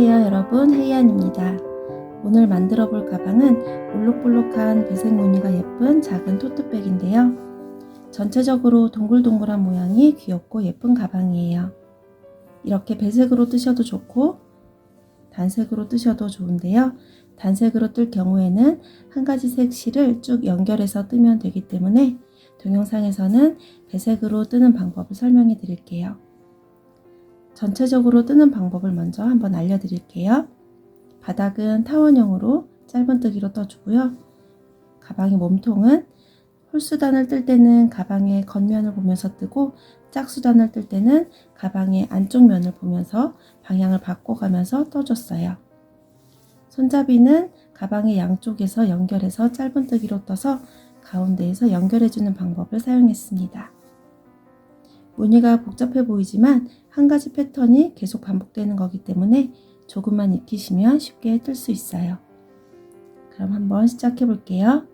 안녕하세요 여러분, 헤이안입니다. 오늘 만들어 볼 가방은 볼록볼록한 배색 무늬가 예쁜 작은 토트백인데요. 전체적으로 동글동글한 모양이 귀엽고 예쁜 가방이에요. 이렇게 배색으로 뜨셔도 좋고 단색으로 뜨셔도 좋은데요. 단색으로 뜰 경우에는 한 가지 색 실을 쭉 연결해서 뜨면 되기 때문에 동영상에서는 배색으로 뜨는 방법을 설명해 드릴게요. 전체적으로 뜨는 방법을 먼저 한번 알려드릴게요. 바닥은 타원형으로 짧은뜨기로 떠주고요. 가방의 몸통은 홀수단을 뜰 때는 가방의 겉면을 보면서 뜨고 짝수단을 뜰 때는 가방의 안쪽 면을 보면서 방향을 바꿔가면서 떠줬어요. 손잡이는 가방의 양쪽에서 연결해서 짧은뜨기로 떠서 가운데에서 연결해주는 방법을 사용했습니다. 무늬가 복잡해 보이지만 한 가지 패턴이 계속 반복되는 거기 때문에 조금만 익히시면 쉽게 뜰 수 있어요. 그럼 한번 시작해 볼게요.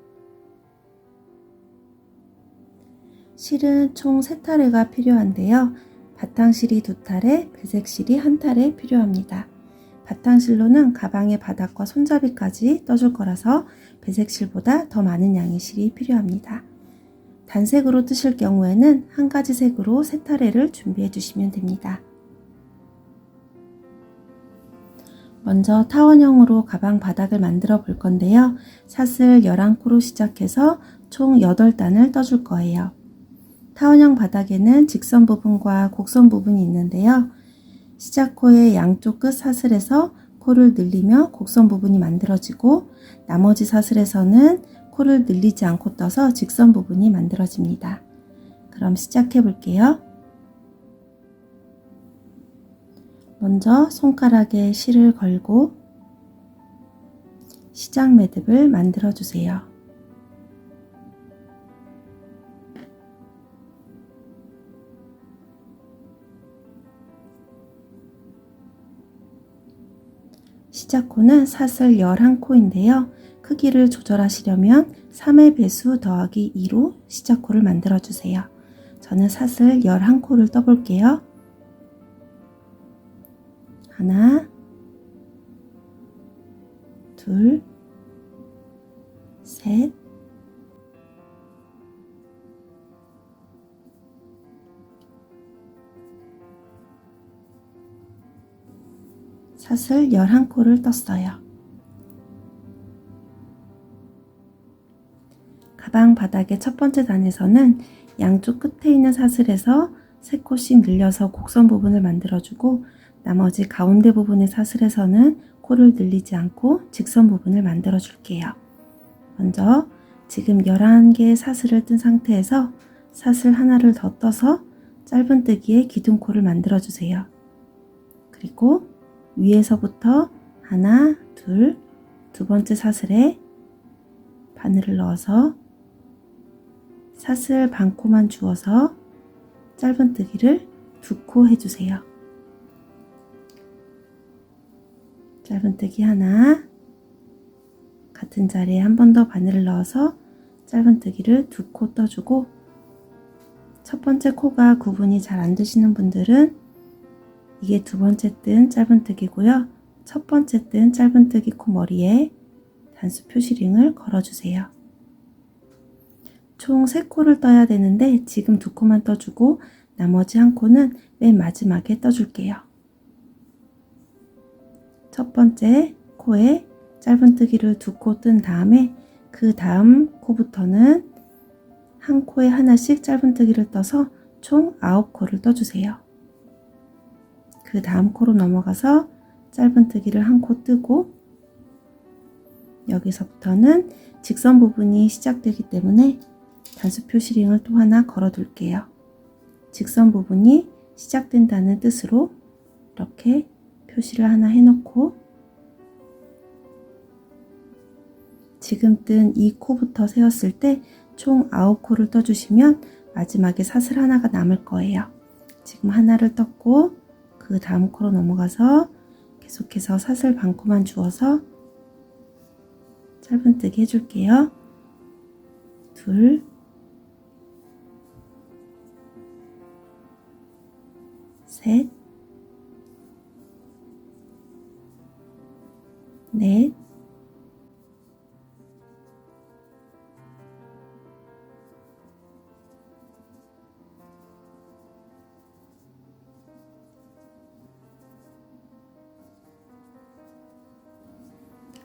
실은 총 3타레가 필요한데요. 바탕실이 2타레, 배색실이 1타레 필요합니다. 바탕실로는 가방의 바닥과 손잡이까지 떠줄 거라서 배색실보다 더 많은 양의 실이 필요합니다. 단색으로 뜨실 경우에는 한 가지 색으로 3타레를 준비해 주시면 됩니다. 먼저 타원형으로 가방 바닥을 만들어 볼 건데요. 샷을 11코로 시작해서 총 8단을 떠줄 거예요. 타원형 바닥에는 직선 부분과 곡선 부분이 있는데요. 시작코의 양쪽 끝 사슬에서 코를 늘리며 곡선 부분이 만들어지고 나머지 사슬에서는 코를 늘리지 않고 떠서 직선 부분이 만들어집니다. 그럼 시작해 볼게요. 먼저 손가락에 실을 걸고 시작 매듭을 만들어 주세요. 시작코는 사슬 11코인데요. 크기를 조절하시려면 3의 배수 더하기 2로 시작코를 만들어 주세요. 저는 사슬 11코를 떠볼게요. 하나, 둘, 셋, 사슬 11코를 떴어요. 가방 바닥의 첫 번째 단에서는 양쪽 끝에 있는 사슬에서 3코씩 늘려서 곡선 부분을 만들어주고 나머지 가운데 부분의 사슬에서는 코를 늘리지 않고 직선 부분을 만들어 줄게요. 먼저 지금 11개의 사슬을 뜬 상태에서 사슬 하나를 더 떠서 짧은뜨기에 기둥코를 만들어 주세요. 그리고 위에서부터 하나, 둘, 두 번째 사슬에 바늘을 넣어서 사슬 반코만 주어서 짧은뜨기를 2코 해주세요. 짧은뜨기 하나, 같은 자리에 한 번 더 바늘을 넣어서 짧은뜨기를 2코 떠주고 첫 번째 코가 구분이 잘 안 되시는 분들은 이게 두 번째 뜬 짧은뜨기고요. 첫 번째 뜬 짧은뜨기 코 머리에 단수 표시링을 걸어주세요. 총 3코를 떠야 되는데 지금 2코만 떠주고 나머지 한 코는 맨 마지막에 떠줄게요. 첫 번째 코에 짧은뜨기를 2코 뜬 다음에 그 다음 코부터는 한 코에 하나씩 짧은뜨기를 떠서 총 9코를 떠주세요. 그 다음 코로 넘어가서 짧은뜨기를 한 코 뜨고 여기서부터는 직선 부분이 시작되기 때문에 단수 표시링을 또 하나 걸어 둘게요. 직선 부분이 시작된다는 뜻으로 이렇게 표시를 하나 해놓고 지금 뜬 이 코부터 세었을 때 총 9코를 떠주시면 마지막에 사슬 하나가 남을 거예요. 지금 하나를 떴고 그 다음 코로 넘어가서 계속해서 사슬 반코만 주어서 짧은뜨기 해줄게요. 둘, 셋, 넷,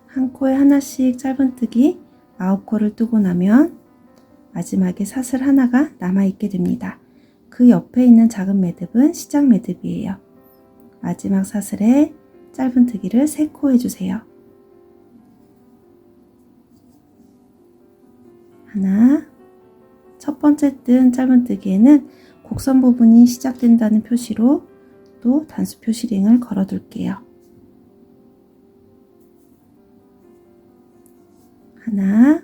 한 코에 하나씩 짧은뜨기 9코를 뜨고 나면 마지막에 사슬 하나가 남아있게 됩니다. 그 옆에 있는 작은 매듭은 시작 매듭이에요. 마지막 사슬에 짧은뜨기를 3코 해주세요. 하나, 첫 번째 뜬 짧은뜨기에는 곡선 부분이 시작된다는 표시로 또 단수 표시링을 걸어 둘게요. 하나,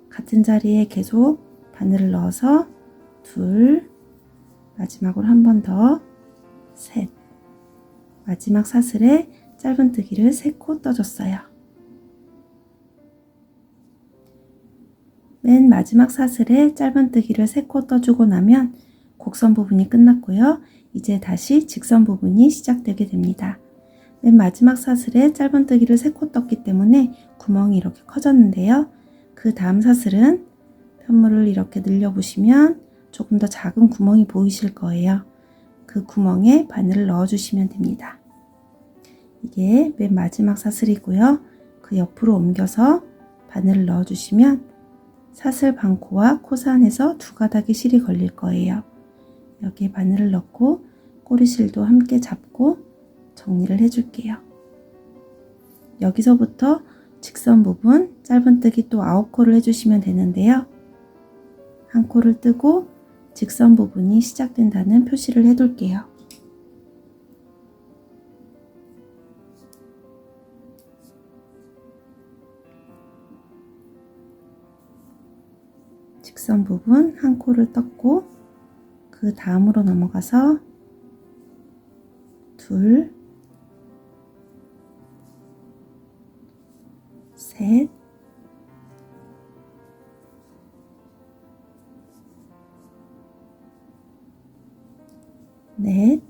같은 자리에 계속 바늘을 넣어서 둘, 마지막으로 한 번 더, 셋, 마지막 사슬에 짧은뜨기를 3코 떠줬어요. 맨 마지막 사슬에 짧은뜨기를 3코 떠주고 나면 곡선 부분이 끝났고요. 이제 다시 직선 부분이 시작되게 됩니다. 맨 마지막 사슬에 짧은뜨기를 3코 떴기 때문에 구멍이 이렇게 커졌는데요. 그 다음 사슬은 편물을 이렇게 늘려보시면 조금 더 작은 구멍이 보이실 거예요. 그 구멍에 바늘을 넣어주시면 됩니다. 이게 맨 마지막 사슬이고요. 그 옆으로 옮겨서 바늘을 넣어주시면 사슬 반코와 코사안에서 2가닥의 실이 걸릴 거예요. 여기에 바늘을 넣고 꼬리실도 함께 잡고 정리를 해줄게요. 여기서부터 직선 부분 짧은뜨기 또 9코를 해주시면 되는데요. 한 코를 뜨고 직선 부분이 시작된다는 표시를 해둘게요. 직선 부분 한 코를 떴고 그 다음으로 넘어가서 둘, 셋, 넷,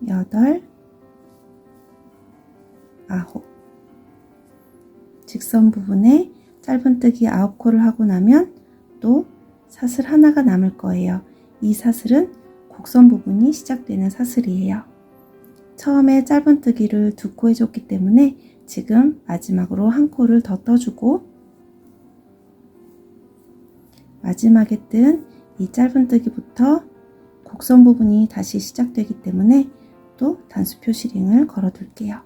여덟, 아홉. 직선 부분에 짧은뜨기 9코를 하고 나면 또 사슬 하나가 남을 거예요. 이 사슬은 곡선 부분이 시작되는 사슬이에요. 처음에 짧은뜨기를 2코 해줬기 때문에 지금 마지막으로 한 코를 더 떠주고 마지막에 뜬 이 짧은뜨기부터 곡선 부분이 다시 시작되기 때문에 또 단수 표시링을 걸어 둘게요.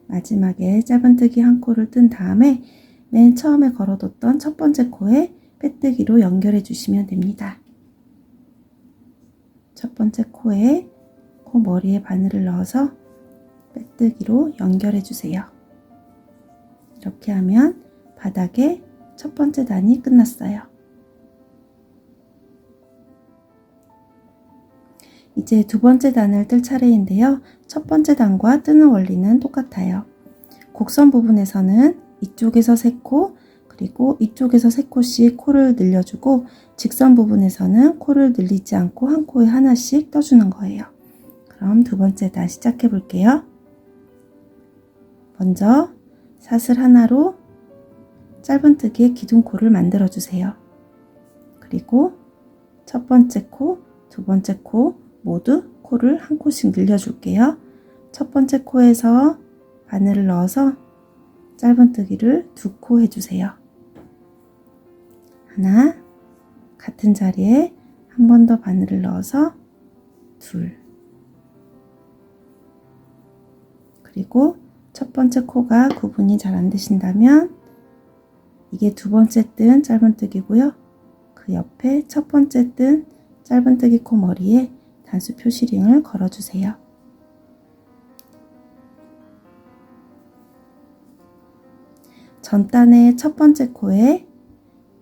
마지막에 짧은뜨기 한 코를 뜬 다음에 맨 처음에 걸어뒀던 첫 번째 코에 빼뜨기로 연결해 주시면 됩니다. 첫 번째 코에 코 머리에 바늘을 넣어서 빼뜨기로 연결해 주세요. 이렇게 하면 바닥에 첫 번째 단이 끝났어요. 이제 두 번째 단을 뜰 차례인데요. 첫 번째 단과 뜨는 원리는 똑같아요. 곡선 부분에서는 이쪽에서 3코, 그리고 이쪽에서 3코씩 코를 늘려주고 직선 부분에서는 코를 늘리지 않고 한 코에 하나씩 떠주는 거예요. 그럼 두 번째 단 시작해 볼게요. 먼저 사슬 하나로 짧은뜨기의 기둥코를 만들어 주세요. 그리고 첫 번째 코, 두 번째 코 모두 코를 한 코씩 늘려줄게요. 첫 번째 코에서 바늘을 넣어서 짧은뜨기를 2코 해주세요. 하나, 같은 자리에 한 번 더 바늘을 넣어서 둘, 그리고 첫 번째 코가 구분이 잘 안 되신다면 이게 두 번째 뜬 짧은뜨기고요. 그 옆에 첫 번째 뜬 짧은뜨기 코 머리에 단수 표시링을 걸어주세요. 전단의 첫 번째 코에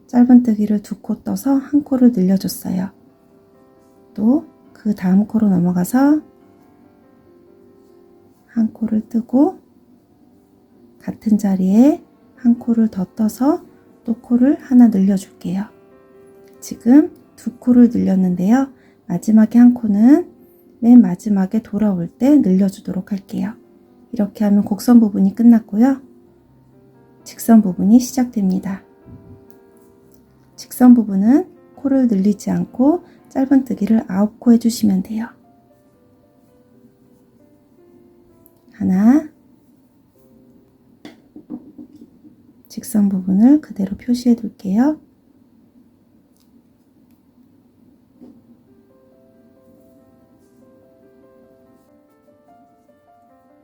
짧은뜨기를 2코 떠서 한 코를 늘려줬어요. 또 그 다음 코로 넘어가서 한 코를 뜨고 같은 자리에 한 코를 더 떠서 또 코를 하나 늘려줄게요. 지금 두 코를 늘렸는데요. 마지막에 한 코는 맨 마지막에 돌아올 때 늘려주도록 할게요. 이렇게 하면 곡선 부분이 끝났고요. 직선 부분이 시작됩니다. 직선 부분은 코를 늘리지 않고 짧은뜨기를 9코 해주시면 돼요. 하나, 직선 부분을 그대로 표시해 둘게요.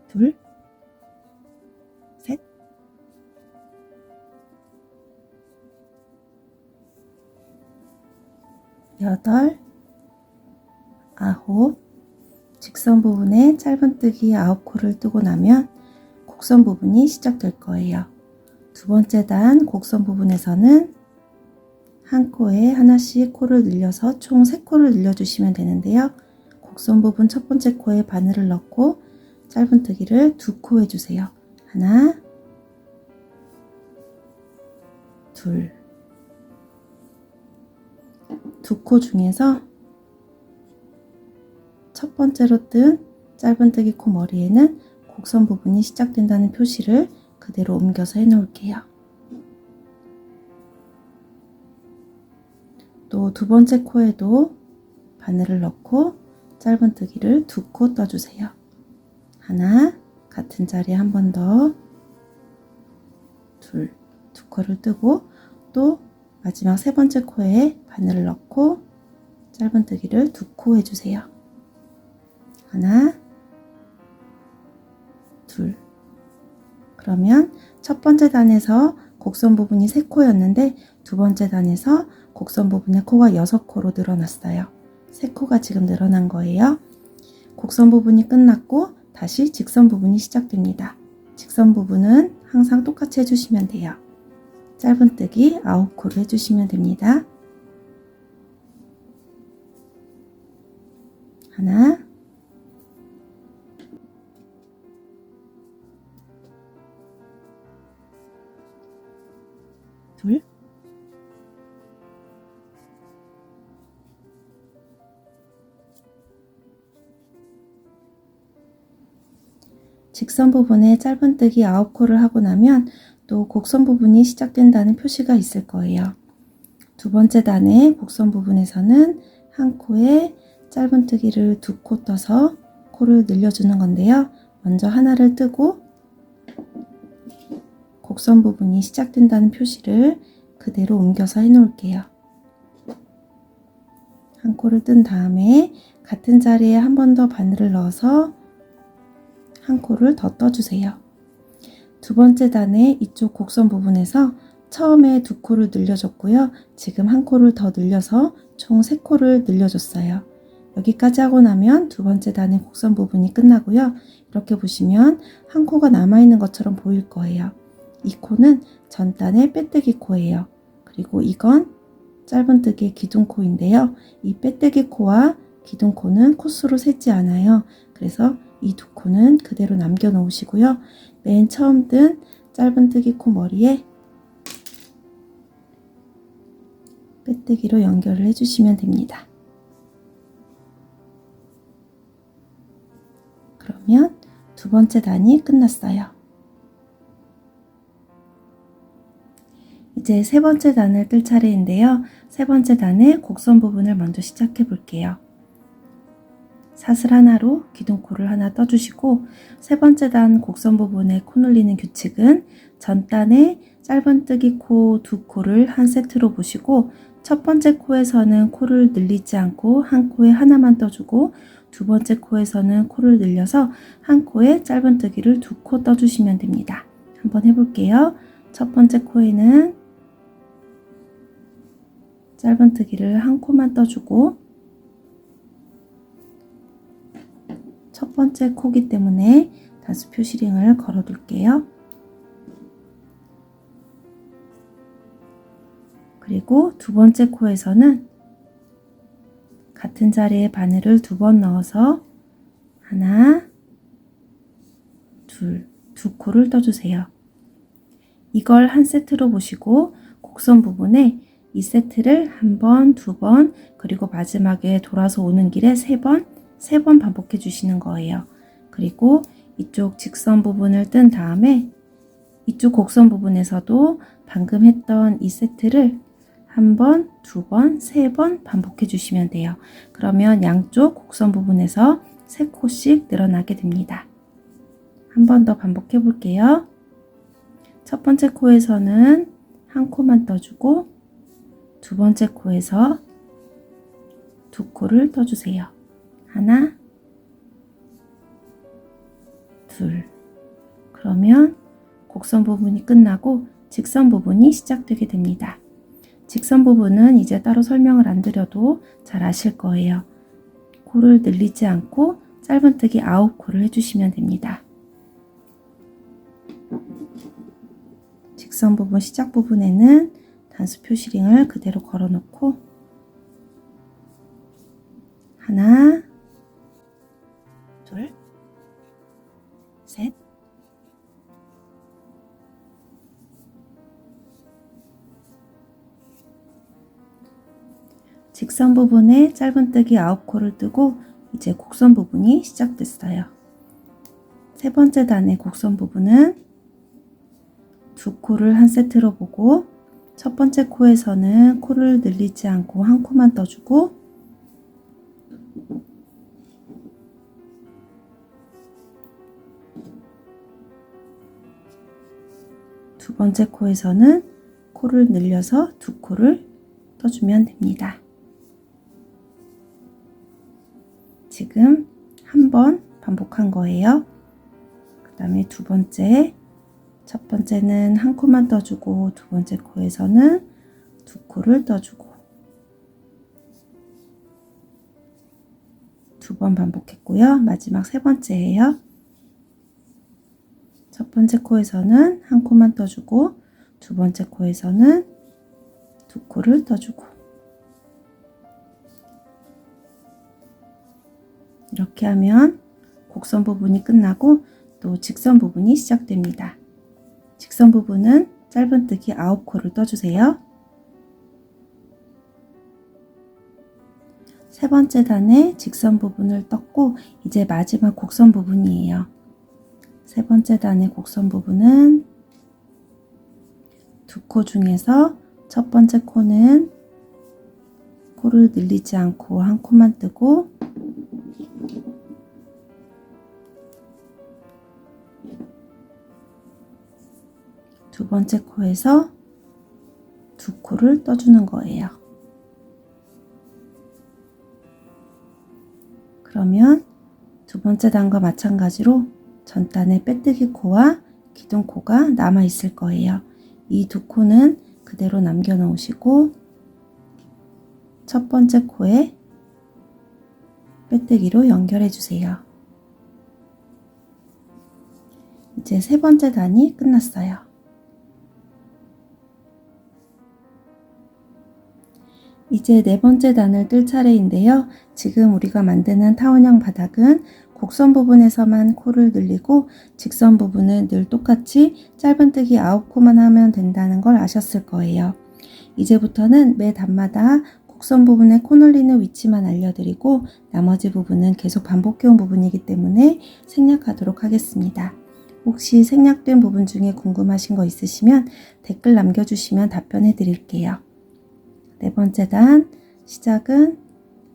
둘, 셋, 여덟, 아홉, 직선 부분에 짧은뜨기 9코를 뜨고 나면 곡선 부분이 시작될 거예요. 두 번째 단 곡선 부분에서는 한 코에 하나씩 코를 늘려서 총 3코를 늘려주시면 되는데요. 곡선 부분 첫 번째 코에 바늘을 넣고 짧은뜨기를 2코 해주세요. 하나, 둘, 2코 중에서 첫 번째로 뜬 짧은뜨기 코 머리에는 곡선 부분이 시작된다는 표시를 그대로 옮겨서 해 놓을게요. 또 두 번째 코에도 바늘을 넣고 짧은뜨기를 2코 떠주세요. 하나, 같은 자리에 한 번 더, 둘, 2코를 뜨고 또 마지막 세 번째 코에 바늘을 넣고 짧은뜨기를 2코 해주세요. 하나, 둘. 그러면 첫 번째 단에서 곡선 부분이 3코였는데 두 번째 단에서 곡선 부분의 코가 6코로 늘어났어요. 3코가 지금 늘어난 거예요. 곡선 부분이 끝났고 다시 직선 부분이 시작됩니다. 직선 부분은 항상 똑같이 해주시면 돼요. 짧은뜨기 9코를 해주시면 됩니다. 하나, 둘, 직선 부분에 짧은뜨기 9코를 하고 나면 또 곡선 부분이 시작된다는 표시가 있을 거예요. 두 번째 단의 곡선 부분에서는 한 코에 짧은뜨기를 2코 떠서 코를 늘려주는 건데요. 먼저 하나를 뜨고 곡선 부분이 시작된다는 표시를 그대로 옮겨서 해 놓을게요. 한 코를 뜬 다음에 같은 자리에 한 번 더 바늘을 넣어서 한 코를 더 떠주세요. 두 번째 단의 이쪽 곡선 부분에서 처음에 2코를 늘려줬고요. 지금 한 코를 더 늘려서 총 3코를 늘려줬어요. 여기까지 하고 나면 두 번째 단의 곡선 부분이 끝나고요. 이렇게 보시면 한 코가 남아있는 것처럼 보일 거예요. 이 코는 전단의 빼뜨기 코예요. 그리고 이건 짧은뜨기의 기둥코인데요. 이 빼뜨기 코와 기둥코는 코수로 세지 않아요. 그래서 이 두 코는 그대로 남겨 놓으시고요. 맨 처음 뜬 짧은뜨기 코 머리에 빼뜨기로 연결을 해주시면 됩니다. 그러면 두 번째 단이 끝났어요. 이제 세 번째 단을 뜰 차례인데요. 세 번째 단의 곡선 부분을 먼저 시작해 볼게요. 사슬 하나로 기둥코를 하나 떠주시고 세 번째 단 곡선 부분에 코 눌리는 규칙은 전단에 짧은뜨기 코 2코를 한 세트로 보시고 첫 번째 코에서는 코를 늘리지 않고 한 코에 하나만 떠주고 두 번째 코에서는 코를 늘려서 한 코에 짧은뜨기를 2코 떠주시면 됩니다. 한번 해볼게요. 첫 번째 코에는 짧은뜨기를 한 코만 떠주고 첫 번째 코기 때문에 단수 표시링을 걸어 둘게요. 그리고 두 번째 코에서는 같은 자리에 바늘을 2번 넣어서 하나, 둘, 2코를 떠주세요. 이걸 한 세트로 보시고 곡선 부분에 이 세트를 한 번, 두 번, 그리고 마지막에 돌아서 오는 길에 세 번 반복해 주시는 거예요. 그리고 이쪽 직선 부분을 뜬 다음에 이쪽 곡선 부분에서도 방금 했던 이 세트를 한 번, 두 번, 세 번 반복해 주시면 돼요. 그러면 양쪽 곡선 부분에서 3코씩 늘어나게 됩니다. 한 번 더 반복해 볼게요. 첫 번째 코에서는 한 코만 떠주고 두 번째 코에서 두 코를 떠주세요. 하나, 둘. 그러면 곡선 부분이 끝나고 직선 부분이 시작되게 됩니다. 직선 부분은 이제 따로 설명을 안 드려도 잘 아실 거예요. 코를 늘리지 않고 짧은뜨기 9코를 해주시면 됩니다. 직선 부분 시작 부분에는 단수 표시링을 그대로 걸어 놓고 하나, 둘, 셋, 직선 부분에 짧은뜨기 9코를 뜨고 이제 곡선 부분이 시작됐어요. 세 번째 단의 곡선 부분은 두 코를 한 세트로 보고 첫 번째 코에서는 코를 늘리지 않고 한 코만 떠주고 두 번째 코에서는 코를 늘려서 두 코를 떠주면 됩니다. 지금 한 번 반복한 거예요. 그 다음에 두 번째, 첫 번째는 한 코만 떠주고 두 번째 코에서는 두 코를 떠주고 두 번 반복했고요. 마지막 세 번째예요. 첫 번째 코에서는 한 코만 떠주고 두 번째 코에서는 두 코를 떠주고 이렇게 하면 곡선 부분이 끝나고 또 직선 부분이 시작됩니다. 직선 부분은 짧은뜨기 9코를 떠주세요. 세 번째 단에 직선 부분을 떴고 이제 마지막 곡선 부분이에요. 세 번째 단의 곡선 부분은 두 코 중에서 첫 번째 코는 코를 늘리지 않고 한 코만 뜨고 두 번째 코에서 두 코를 떠주는 거예요. 그러면 두 번째 단과 마찬가지로 전단에 빼뜨기 코와 기둥 코가 남아 있을 거예요. 이 두 코는 그대로 남겨 놓으시고 첫 번째 코에 빼뜨기로 연결해 주세요. 이제 세 번째 단이 끝났어요. 이제 네 번째 단을 뜰 차례인데요. 지금 우리가 만드는 타원형 바닥은 곡선 부분에서만 코를 늘리고 직선 부분은 늘 똑같이 짧은뜨기 9코만 하면 된다는 걸 아셨을 거예요. 이제부터는 매 단마다 곡선 부분에 코 늘리는 위치만 알려드리고 나머지 부분은 계속 반복해온 부분이기 때문에 생략하도록 하겠습니다. 혹시 생략된 부분 중에 궁금하신 거 있으시면 댓글 남겨주시면 답변해 드릴게요. 네 번째 단 시작은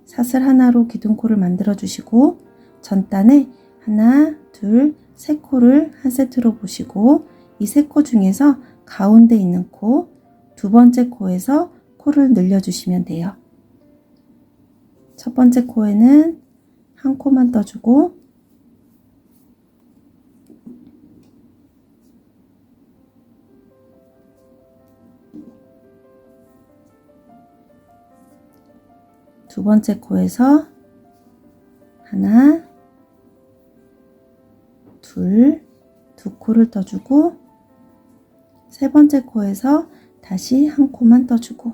사슬 하나로 기둥코를 만들어 주시고 전단에 하나, 둘, 세 코를 한 세트로 보시고 이 세 코 중에서 가운데 있는 코, 두 번째 코에서 코를 늘려주시면 돼요. 첫 번째 코에는 한 코만 떠주고 두 번째 코에서 하나, 둘, 두 코를 떠주고 세 번째 코에서 다시 한 코만 떠주고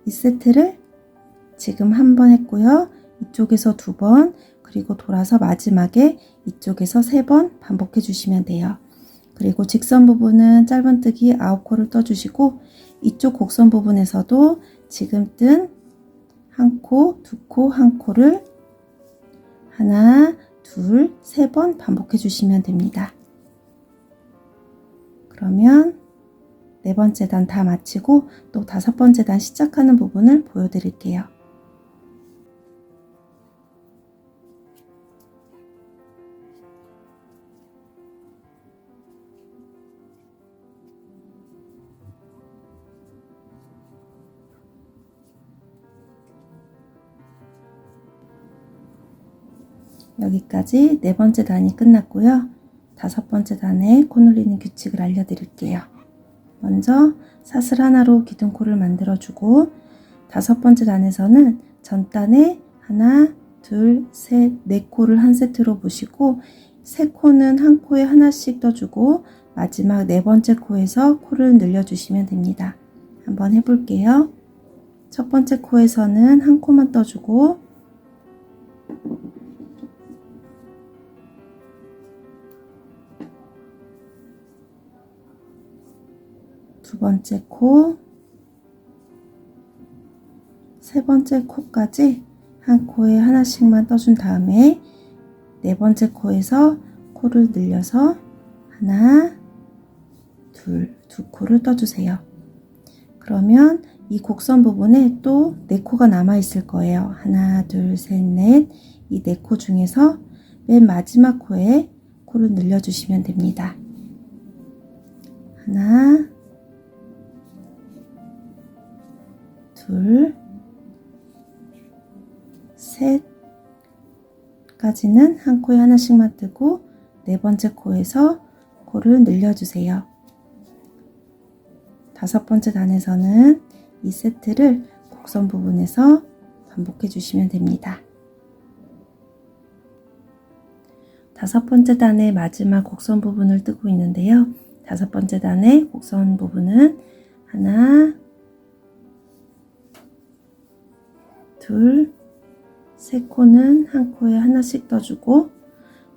이 세트를 지금 한 번 했고요. 이쪽에서 두 번, 그리고 돌아서 마지막에 이쪽에서 세 번 반복해 주시면 돼요. 그리고 직선 부분은 짧은뜨기 9코를 떠주시고 이쪽 곡선 부분에서도 지금 뜬 1코, 2코, 1코를 하나, 둘, 세 번 반복해 주시면 됩니다. 그러면 네 번째 단 다 마치고 또 다섯 번째 단 시작하는 부분을 보여드릴게요. 여기까지 네 번째 단이 끝났고요. 다섯 번째 단에 코 눌리는 규칙을 알려드릴게요. 먼저 사슬 하나로 기둥코를 만들어주고 다섯 번째 단에서는 전단에 하나, 둘, 셋, 네 코를 한 세트로 보시고 세 코는 한 코에 하나씩 떠주고 마지막 네 번째 코에서 코를 늘려주시면 됩니다. 한번 해볼게요. 첫 번째 코에서는 한 코만 떠주고 두 번째 코, 세 번째 코까지 한 코에 하나씩만 떠준 다음에 네 번째 코에서 코를 늘려서 하나, 둘, 두 코를 떠주세요. 그러면 이 곡선 부분에 또 네 코가 남아 있을 거예요. 하나, 둘, 셋, 넷. 이 네 코 중에서 맨 마지막 코에 코를 늘려주시면 됩니다. 하나, 둘, 셋까지는 한 코에 하나씩만 뜨고 네 번째 코에서 코를 늘려주세요. 다섯 번째 단에서는 이 세트를 곡선 부분에서 반복해 주시면 됩니다. 다섯 번째 단의 마지막 곡선 부분을 뜨고 있는데요. 다섯 번째 단의 곡선 부분은 하나, 둘, 세 코는 한 코에 하나씩 떠주고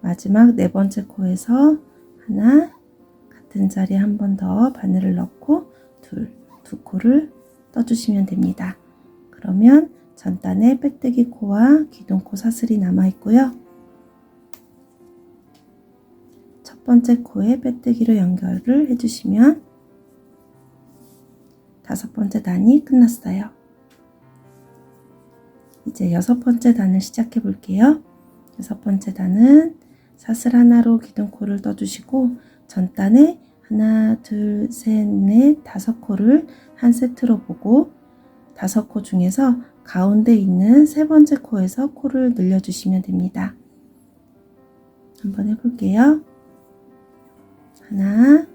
마지막 네 번째 코에서 하나, 같은 자리에 한 번 더 바늘을 넣고 두 코를 떠주시면 됩니다. 그러면 전단에 빼뜨기 코와 기둥코 사슬이 남아 있고요. 첫 번째 코에 빼뜨기로 연결을 해주시면 다섯 번째 단이 끝났어요. 이제 여섯 번째 단을 시작해 볼게요. 여섯 번째 단은 사슬 하나로 기둥코를 떠주시고 전단에 하나, 둘, 셋, 넷, 다섯 코를 한 세트로 보고 다섯 코 중에서 가운데 있는 세 번째 코에서 코를 늘려주시면 됩니다. 한번 해볼게요. 하나,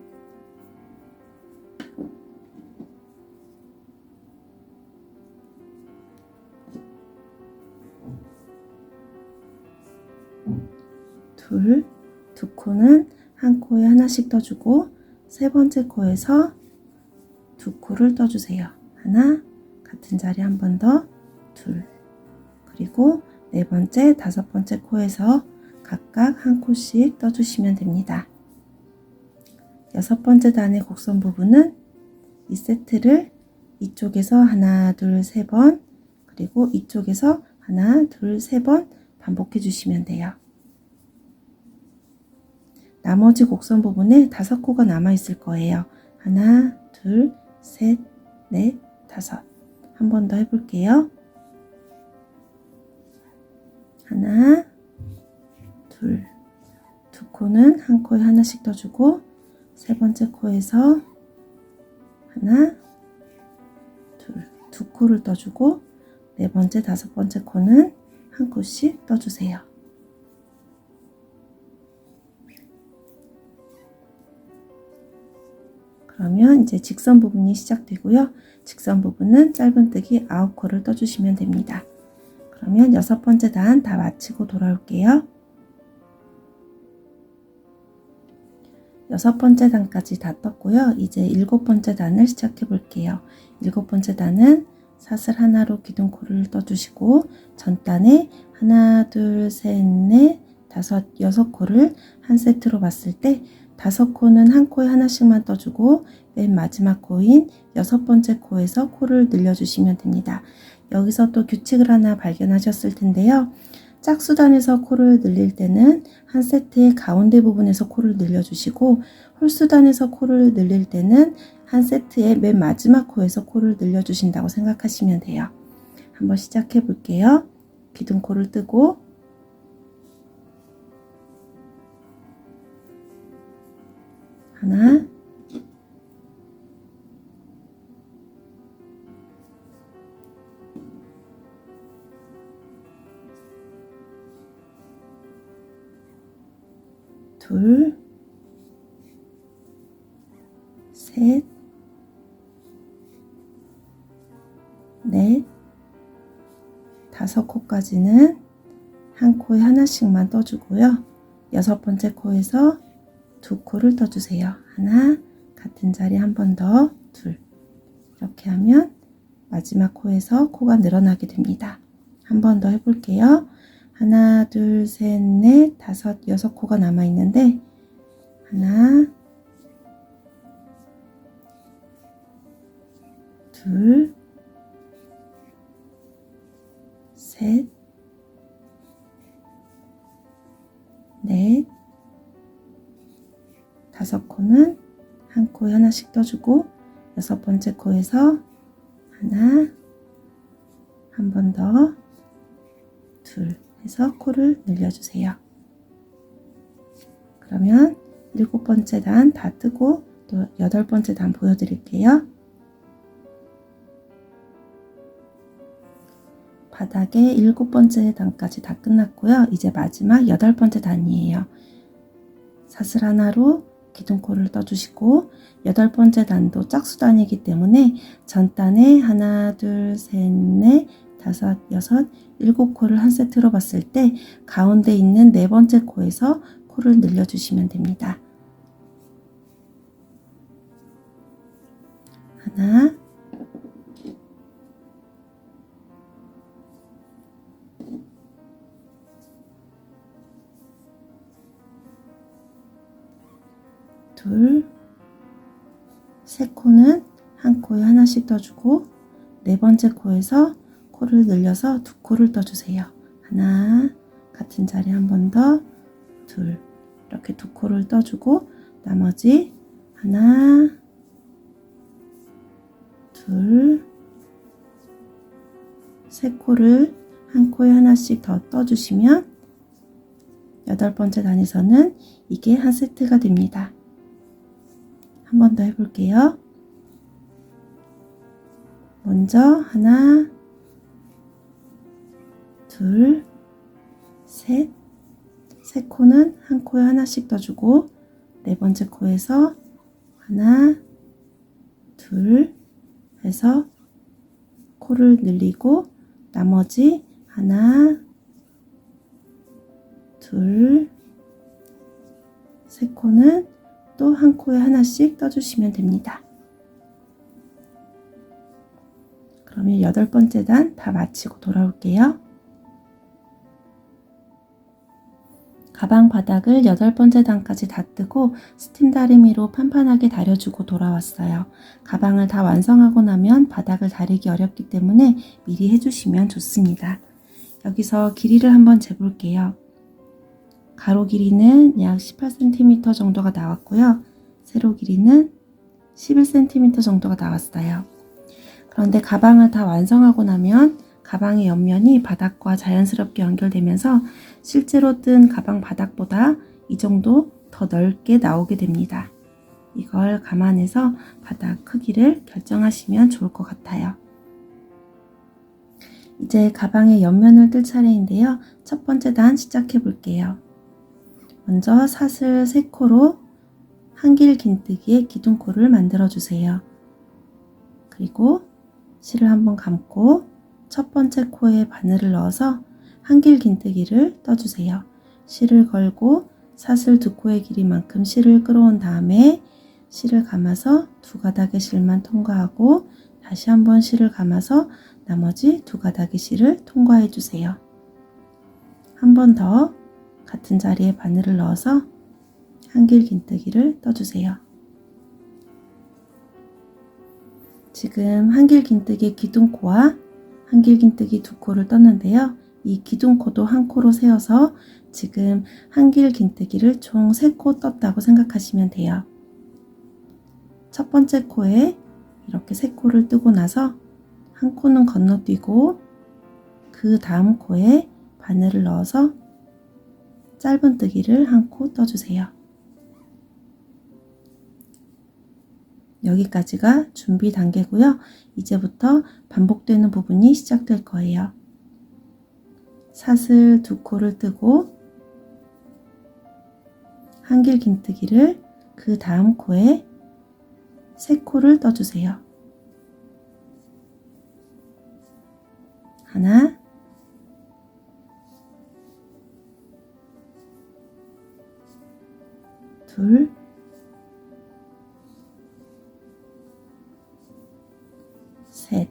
둘, 두 코는 한 코에 하나씩 떠주고 세 번째 코에서 두 코를 떠주세요. 하나, 같은 자리 한 번 더, 둘, 그리고 네 번째, 다섯 번째 코에서 각각 한 코씩 떠주시면 됩니다. 여섯 번째 단의 곡선 부분은 이 세트를 이쪽에서 하나, 둘, 세 번, 그리고 이쪽에서 하나, 둘, 세 번 반복해 주시면 돼요. 나머지 곡선 부분에 다섯 코가 남아 있을 거예요. 하나, 둘, 셋, 넷, 다섯. 한 번 더 해볼게요. 하나, 둘, 두 코는 한 코에 하나씩 떠주고 세 번째 코에서 하나, 둘, 두 코를 떠주고 네 번째, 다섯 번째 코는 한 코씩 떠주세요. 그러면 이제 직선 부분이 시작되고요. 직선 부분은 짧은뜨기 9코를 떠주시면 됩니다. 그러면 여섯 번째 단 다 마치고 돌아올게요. 여섯 번째 단까지 다 떴고요. 이제 일곱 번째 단을 시작해 볼게요. 일곱 번째 단은 사슬 하나로 기둥코를 떠주시고 전단에 하나, 둘, 셋, 넷, 다섯, 여섯 코를 한 세트로 봤을 때 5코는 한 코에 하나씩만 떠주고 맨 마지막 코인 6번째 코에서 코를 늘려주시면 됩니다. 여기서 또 규칙을 하나 발견하셨을 텐데요. 짝수단에서 코를 늘릴 때는 한 세트의 가운데 부분에서 코를 늘려주시고, 홀수단에서 코를 늘릴 때는 한 세트의 맨 마지막 코에서 코를 늘려주신다고 생각하시면 돼요. 한번 시작해 볼게요. 기둥코를 뜨고 하나, 둘, 셋, 넷, 5코까지는 한 코에 하나씩만 떠주고요. 6번째 코에서 2코를 떠주세요. 하나, 같은 자리 한 번 더, 둘. 이렇게 하면 마지막 코에서 코가 늘어나게 됩니다. 한 번 더 해볼게요. 하나, 둘, 셋, 넷, 5, 6코가 남아있는데 하나, 둘, 셋, 넷, 5코는 한 코에 하나씩 떠주고 6번째 코에서 하나, 한 번 더, 둘 해서 코를 늘려주세요. 그러면 7번째 단 다 뜨고 또 8번째 단 보여드릴게요. 바닥에 7번째 단까지 다 끝났고요. 이제 마지막 8번째 단이에요. 사슬 하나로 기둥코를 떠주시고 8번째 단도 짝수단이기 때문에 전 단에 하나, 둘, 셋, 넷, 5, 6, 7코를 한 세트로 봤을 때 가운데 있는 4번째 코에서 코를 늘려주시면 됩니다. 하나, 둘, 세 코는 한 코에 하나씩 떠주고 4번째 코에서 코를 늘려서 2코를 떠주세요. 하나, 같은 자리 한 번 더, 둘, 이렇게 2코를 떠주고 나머지 하나, 둘, 세 코를 한 코에 하나씩 더 떠주시면 8번째 단에서는 이게 한 세트가 됩니다. 한 번 더 해볼게요. 먼저 하나, 둘, 셋, 세 코는 한 코에 하나씩 떠주고 4번째 코에서 하나, 둘 해서 코를 늘리고 나머지 하나, 둘, 세 코는 또 한 코에 하나씩 떠주시면 됩니다. 그러면 8번째 단 다 마치고 돌아올게요. 가방 바닥을 8번째 단까지 다 뜨고 스팀 다리미로 판판하게 다려주고 돌아왔어요. 가방을 다 완성하고 나면 바닥을 다리기 어렵기 때문에 미리 해주시면 좋습니다. 여기서 길이를 한번 재볼게요. 가로 길이는 약 18cm 정도가 나왔고요. 세로 길이는 11cm 정도가 나왔어요. 그런데 가방을 다 완성하고 나면 가방의 옆면이 바닥과 자연스럽게 연결되면서 실제로 뜬 가방 바닥보다 이 정도 더 넓게 나오게 됩니다. 이걸 감안해서 바닥 크기를 결정하시면 좋을 것 같아요. 이제 가방의 옆면을 뜰 차례인데요. 첫 번째 단 시작해 볼게요. 먼저 사슬 3코로 한길 긴뜨기에 기둥코를 만들어 주세요. 그리고 실을 한번 감고 첫 번째 코에 바늘을 넣어서 한길 긴뜨기를 떠주세요. 실을 걸고 사슬 2코의 길이만큼 실을 끌어온 다음에 실을 감아서 2가닥의 실만 통과하고 다시 한번 실을 감아서 나머지 2가닥의 실을 통과해 주세요. 한 번 더 같은 자리에 바늘을 넣어서 한길 긴뜨기를 떠주세요. 지금 한길 긴뜨기 기둥코와 한길 긴뜨기 두 코를 떴는데요. 이 기둥코도 한 코로 세워서 지금 한길 긴뜨기를 총 3코 떴다고 생각하시면 돼요. 첫 번째 코에 이렇게 3코를 뜨고 나서 한 코는 건너뛰고 그 다음 코에 바늘을 넣어서 짧은뜨기를 한 코 떠주세요. 여기까지가 준비 단계고요. 이제부터 반복되는 부분이 시작될 거예요. 사슬 2코를 뜨고 한길 긴뜨기를 그 다음 코에 3코를 떠주세요. 하나, 둘, 셋.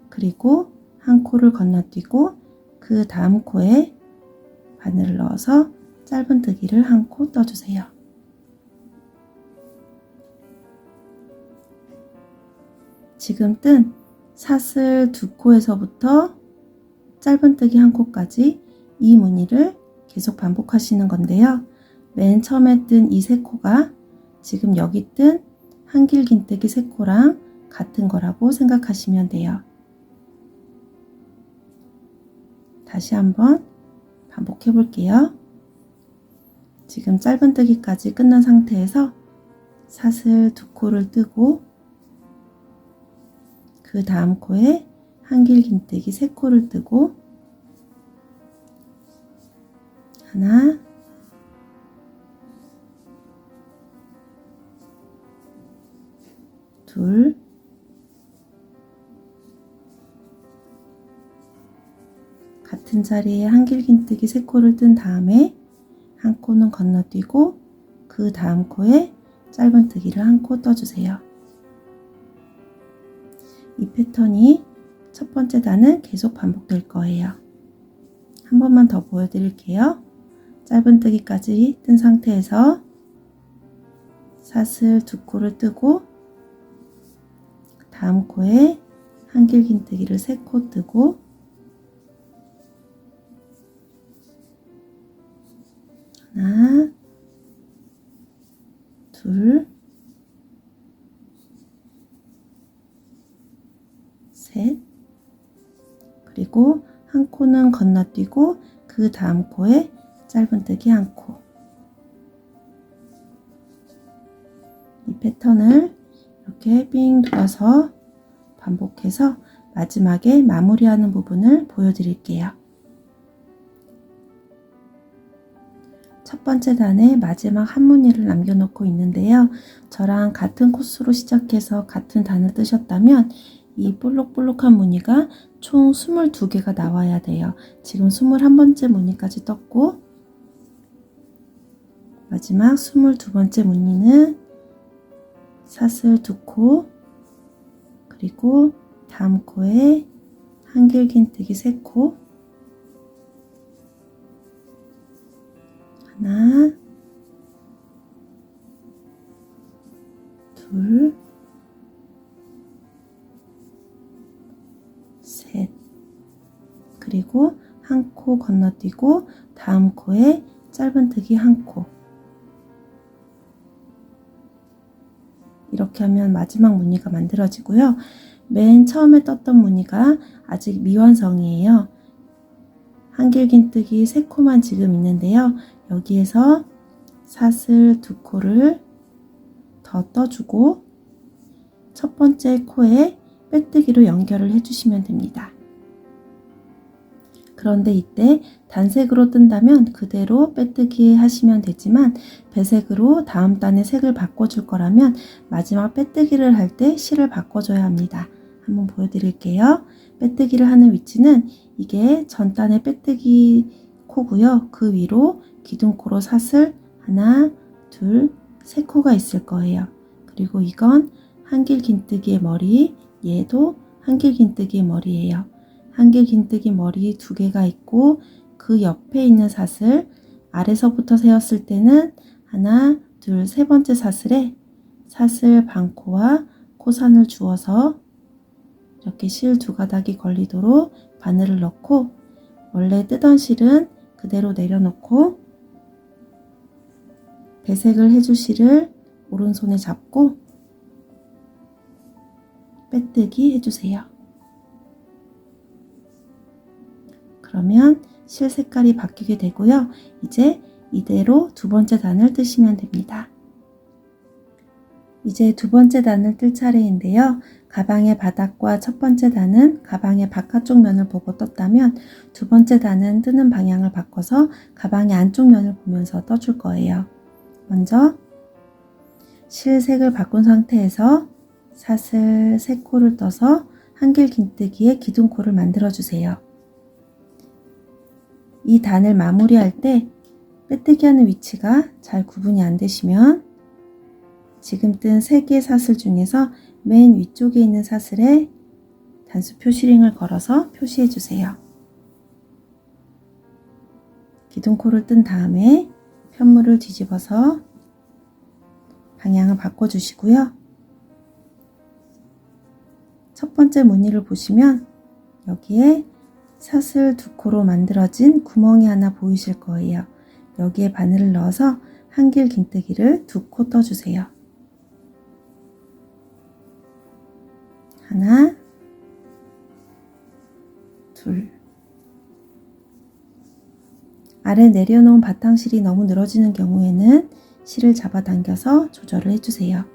그리고 한 코를 건너뛰고 그 다음 코에 바늘을 넣어서 짧은뜨기를 한 코 떠주세요. 지금 뜬 사슬 2코에서부터 짧은뜨기 한 코까지 이 무늬를 계속 반복하시는 건데요. 맨 처음에 뜬 이 3코가 지금 여기 뜬 한길 긴뜨기 3코랑 같은 거라고 생각하시면 돼요. 다시 한번 반복해 볼게요. 지금 짧은뜨기까지 끝난 상태에서 사슬 2코를 뜨고 그 다음 코에 한길 긴뜨기 3코를 뜨고 하나, 둘, 같은 자리에 한길 긴뜨기 3코를 뜬 다음에 한 코는 건너뛰고 그 다음 코에 짧은뜨기를 한 코 떠주세요. 이 패턴이 첫 번째 단은 계속 반복될 거예요. 한 번만 더 보여드릴게요. 짧은뜨기까지 뜬 상태에서 사슬 2코를 뜨고 다음 코에 한길 긴뜨기를 3코 뜨고 하나, 둘, 셋. 그리고 한 코는 건너뛰고 그 다음 코에 짧은뜨기 한 코. 이 패턴을 이렇게 삥 돌아서 반복해서 마지막에 마무리하는 부분을 보여드릴게요. 첫 번째 단에 마지막 한 무늬를 남겨놓고 있는데요. 저랑 같은 코스로 시작해서 같은 단을 뜨셨다면 이 볼록볼록한 무늬가 총 22개가 나와야 돼요. 지금 21번째 무늬까지 떴고 마지막 22번째 무늬는 사슬 2코 그리고 다음 코에 한길 긴뜨기 3코 하나, 둘, 셋. 그리고 한 코 건너뛰고 다음 코에 짧은뜨기 한 코. 이렇게 하면 마지막 무늬가 만들어지고요. 맨 처음에 떴던 무늬가 아직 미완성이에요. 한길 긴뜨기 3코만 지금 있는데요. 여기에서 사슬 2코를 더 떠주고 첫 번째 코에 빼뜨기로 연결을 해주시면 됩니다. 그런데 이때 단색으로 뜬다면 그대로 빼뜨기 하시면 되지만 배색으로 다음 단의 색을 바꿔줄 거라면 마지막 빼뜨기를 할 때 실을 바꿔줘야 합니다. 한번 보여드릴게요. 빼뜨기를 하는 위치는 이게 전 단의 빼뜨기 코고요. 그 위로 기둥코로 사슬 하나, 둘, 3코가 있을 거예요. 그리고 이건 한길 긴뜨기의 머리, 얘도 한길 긴뜨기의 머리예요. 한길 긴뜨기 머리 2개가 있고 그 옆에 있는 사슬 아래서부터 세었을 때는 하나, 둘, 세 번째 사슬에 사슬 반코와 코산을 주어서 이렇게 실 두 가닥이 걸리도록 바늘을 넣고 원래 뜨던 실은 그대로 내려놓고 배색을 해줄 실을 오른손에 잡고 빼뜨기 해주세요. 그러면 실 색깔이 바뀌게 되고요. 이제 이대로 두 번째 단을 뜨시면 됩니다. 이제 두 번째 단을 뜰 차례인데요. 가방의 바닥과 첫 번째 단은 가방의 바깥쪽 면을 보고 떴다면 두 번째 단은 뜨는 방향을 바꿔서 가방의 안쪽 면을 보면서 떠줄 거예요. 먼저 실색을 바꾼 상태에서 사슬 3코를 떠서 한길 긴뜨기에 기둥코를 만들어 주세요. 이 단을 마무리할 때 빼뜨기 하는 위치가 잘 구분이 안 되시면 지금 뜬 3개의 사슬 중에서 맨 위쪽에 있는 사슬에 단수 표시링을 걸어서 표시해 주세요. 기둥코를 뜬 다음에 편물을 뒤집어서 방향을 바꿔 주시고요. 첫 번째 무늬를 보시면 여기에 사슬 2코로 만들어진 구멍이 하나 보이실 거예요. 여기에 바늘을 넣어서 한길 긴뜨기를 2코 떠주세요. 하나, 둘. 아래 내려놓은 바탕실이 너무 늘어지는 경우에는 실을 잡아당겨서 조절을 해주세요.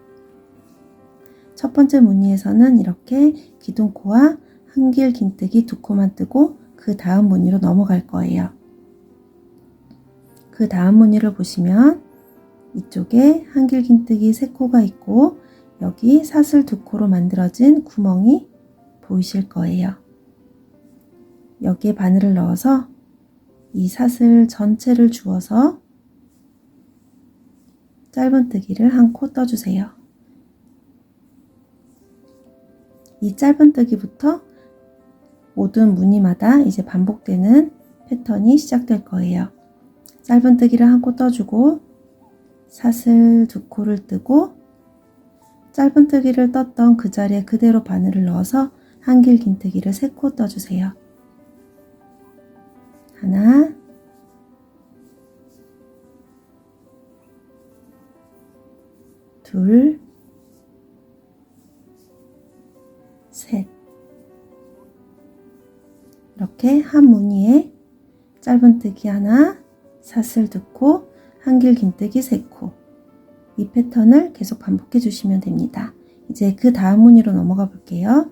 첫 번째 무늬에서는 이렇게 기둥코와 한길 긴뜨기 2코만 뜨고 그 다음 무늬로 넘어갈 거예요. 그 다음 무늬를 보시면 이쪽에 한길 긴뜨기 3코가 있고 여기 사슬 2코로 만들어진 구멍이 보이실 거예요. 여기에 바늘을 넣어서 이 사슬 전체를 주어서 짧은뜨기를 1코 떠주세요. 이 짧은뜨기부터 모든 무늬마다 이제 반복되는 패턴이 시작될 거예요. 짧은뜨기를 1코 떠주고 사슬 2코를 뜨고 짧은뜨기를 떴던 그 자리에 그대로 바늘을 넣어서 한길 긴뜨기를 3코 떠주세요. 하나, 둘, 셋. 이렇게 한 무늬에 짧은뜨기 하나, 사슬 2코, 한길 긴뜨기 3코. 이 패턴을 계속 반복해 주시면 됩니다. 이제 그 다음 무늬로 넘어가 볼게요.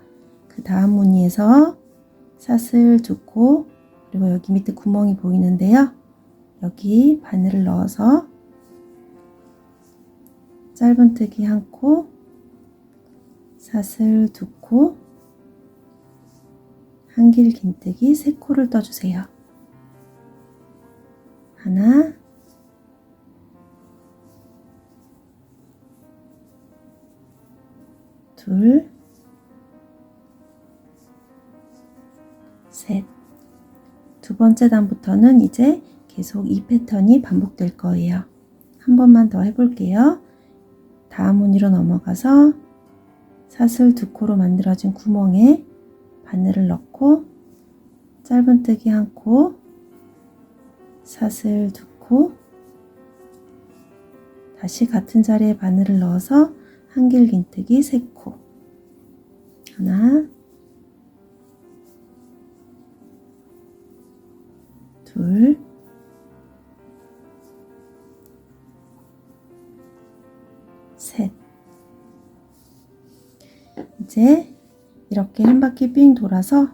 그 다음 무늬에서 사슬 2코, 그리고 여기 밑에 구멍이 보이는데요. 여기 바늘을 넣어서 짧은뜨기 1코, 사슬 2코, 한길 긴뜨기 3코를 떠주세요. 하나, 둘, 셋. 두 번째 단부터는 이제 계속 이 패턴이 반복될 거예요. 한 번만 더 해볼게요. 다음 무늬로 넘어가서 사슬 2코로 만들어진 구멍에 바늘을 넣고 짧은뜨기 1코, 사슬 2코, 다시 같은 자리에 바늘을 넣어서 한길 긴뜨기 3코. 하나, 둘, 셋. 이제 이렇게 한 바퀴 삥 돌아서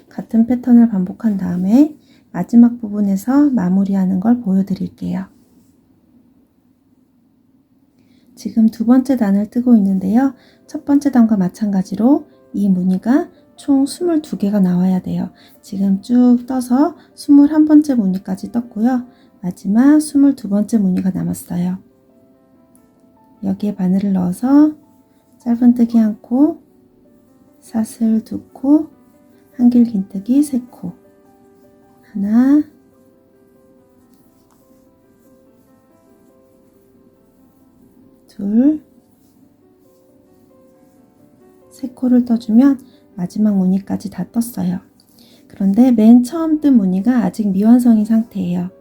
같은 패턴을 반복한 다음에 마지막 부분에서 마무리하는 걸 보여드릴게요. 지금 두 번째 단을 뜨고 있는데요. 첫 번째 단과 마찬가지로 이 무늬가 총 22개가 나와야 돼요. 지금 쭉 떠서 21번째 무늬까지 떴고요. 마지막 22번째 무늬가 남았어요. 여기에 바늘을 넣어서 짧은뜨기 1코, 사슬 2코, 한길 긴뜨기 3코. 하나, 둘, 세 코를 떠주면 마지막 무늬까지 다 떴어요. 그런데 맨 처음 뜬 무늬가 아직 미완성인 상태예요.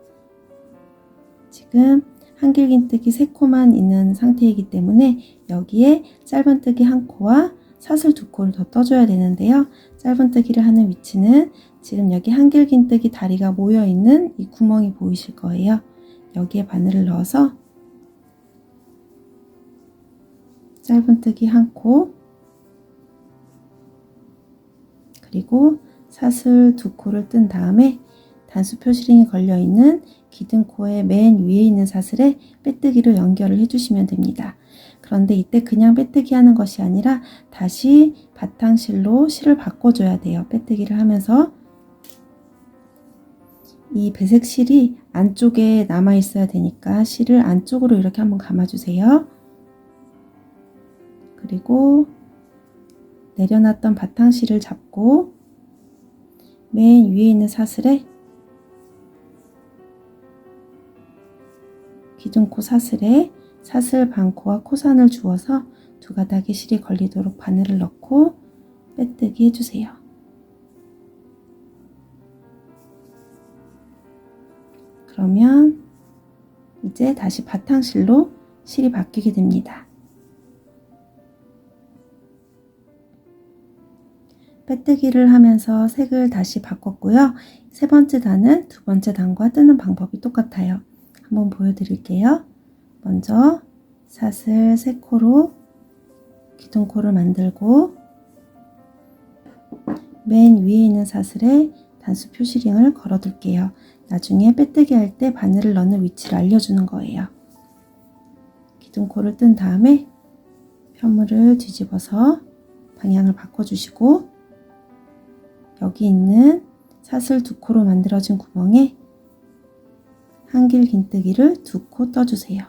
지금 한길긴뜨기 3코만 있는 상태이기 때문에 여기에 짧은뜨기 1코와 사슬 2코를 더 떠줘야 되는데요. 짧은뜨기를 하는 위치는 지금 여기 한길긴뜨기 다리가 모여있는 이 구멍이 보이실 거예요. 여기에 바늘을 넣어서 짧은뜨기 1코, 그리고 사슬 2코를 뜬 다음에 단수 표시링이 걸려있는 기둥코의 맨 위에 있는 사슬에 빼뜨기로 연결을 해주시면 됩니다. 그런데 이때 그냥 빼뜨기 하는 것이 아니라 다시 바탕실로 실을 바꿔줘야 돼요. 빼뜨기를 하면서 이 배색 실이 안쪽에 남아 있어야 되니까 실을 안쪽으로 이렇게 한번 감아주세요. 그리고 내려놨던 바탕실을 잡고 맨 위에 있는 사슬에 기둥코 사슬에 사슬 반코와 코산을 주어서 두 가닥의 실이 걸리도록 바늘을 넣고 빼뜨기 해주세요. 그러면 이제 다시 바탕실로 실이 바뀌게 됩니다. 빼뜨기를 하면서 색을 다시 바꿨고요. 세 번째 단은 두 번째 단과 뜨는 방법이 똑같아요. 한번 보여드릴게요. 먼저 사슬 3코로 기둥코를 만들고 맨 위에 있는 사슬에 단수 표시링을 걸어둘게요. 나중에 빼뜨기 할 때 바늘을 넣는 위치를 알려주는 거예요. 기둥코를 뜬 다음에 편물을 뒤집어서 방향을 바꿔주시고 여기 있는 사슬 2코로 만들어진 구멍에 한길긴뜨기를 2코 떠주세요.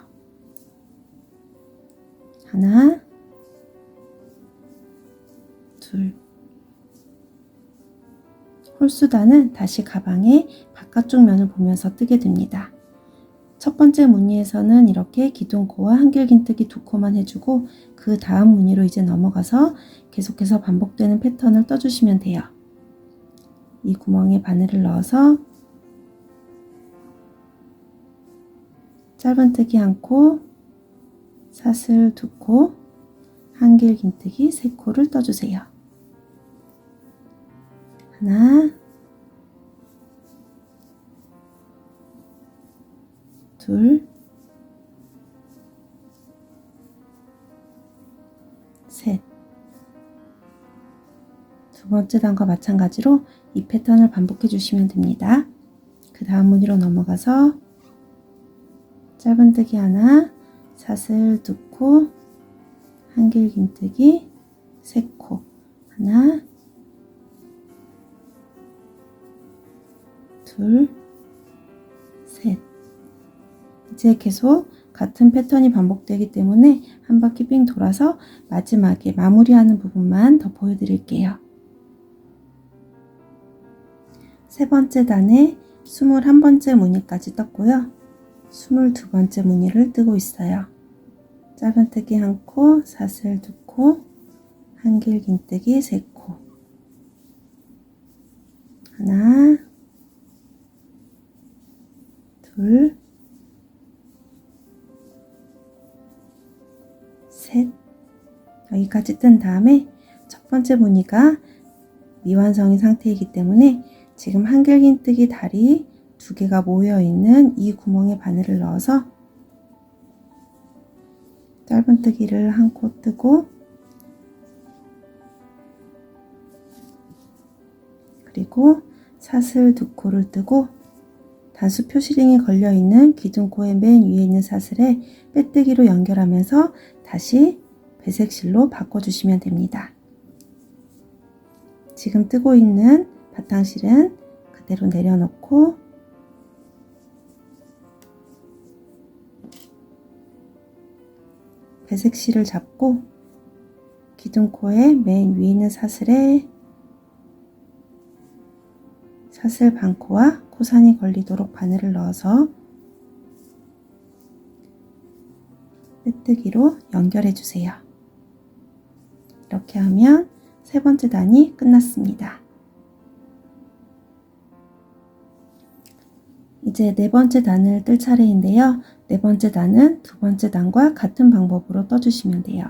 하나, 둘. 홀수단은 다시 가방의 바깥쪽 면을 보면서 뜨게 됩니다. 첫 번째 무늬에서는 이렇게 기둥코와 한길긴뜨기 2코만 해주고 그 다음 무늬로 이제 넘어가서 계속해서 반복되는 패턴을 떠주시면 돼요. 이 구멍에 바늘을 넣어서 짧은뜨기 1코, 사슬 2코, 한길긴뜨기 3코를 떠주세요. 하나, 둘, 셋. 두 번째 단과 마찬가지로 이 패턴을 반복해 주시면 됩니다. 그 다음 무늬로 넘어가서 짧은뜨기 하나, 사슬 2코, 한길긴뜨기 3코, 하나, 둘, 셋. 이제 계속 같은 패턴이 반복되기 때문에 한 바퀴 빙 돌아서 마지막에 마무리하는 부분만 더 보여드릴게요. 세 번째 단에 21번째 무늬까지 떴고요. 22번째 무늬를 뜨고 있어요. 짧은뜨기 1코, 사슬 2코, 한길긴뜨기 3코. 하나, 둘, 셋. 여기까지 뜬 다음에 첫 번째 무늬가 미완성인 상태이기 때문에 지금 한길긴뜨기 다리 2개가 모여있는 이 구멍에 바늘을 넣어서 짧은뜨기를 1코 뜨고 그리고 사슬 2코를 뜨고 단수 표시링이 걸려있는 기둥코의 맨 위에 있는 사슬에 빼뜨기로 연결하면서 다시 배색실로 바꿔주시면 됩니다. 지금 뜨고 있는 바탕실은 그대로 내려놓고 배색실을 잡고 기둥코의 맨 위에 있는 사슬에 사슬 반코와 코산이 걸리도록 바늘을 넣어서 꿰뜨기로 연결해 주세요. 이렇게 하면 세 번째 단이 끝났습니다. 이제 네 번째 단을 뜰 차례인데요. 네 번째 단은 두 번째 단과 같은 방법으로 떠주시면 돼요.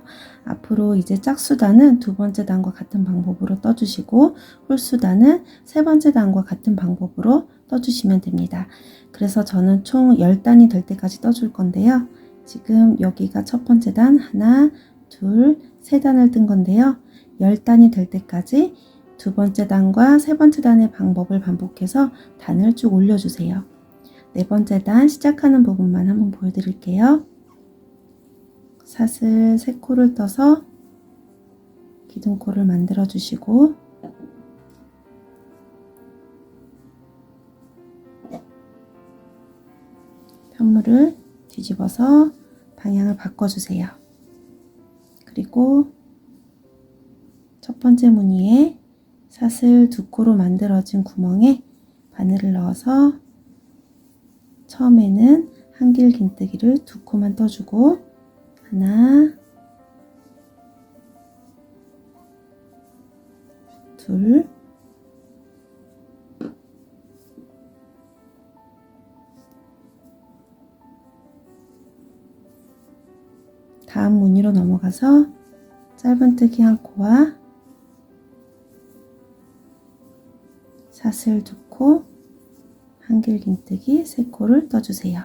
앞으로 이제 짝수단은 두 번째 단과 같은 방법으로 떠주시고 홀수단은 세 번째 단과 같은 방법으로 떠주시면 됩니다. 그래서 저는 총 10단이 될 때까지 떠줄 건데요. 지금 여기가 첫 번째 단 하나, 둘, 세 단을 뜬 건데요. 10단이 될 때까지 두 번째 단과 세 번째 단의 방법을 반복해서 단을 쭉 올려주세요. 네 번째 단 시작하는 부분만 한번 보여드릴게요. 사슬 3코를 떠서 기둥코를 만들어 주시고 편물을 뒤집어서 방향을 바꿔주세요. 그리고 첫 번째 무늬에 사슬 2코로 만들어진 구멍에 바늘을 넣어서 처음에는 한길 긴뜨기를 2코만 떠주고 하나, 둘, 다음 무늬로 넘어가서 짧은뜨기 1코와 사슬 2코, 한길 긴뜨기 3코를 떠주세요.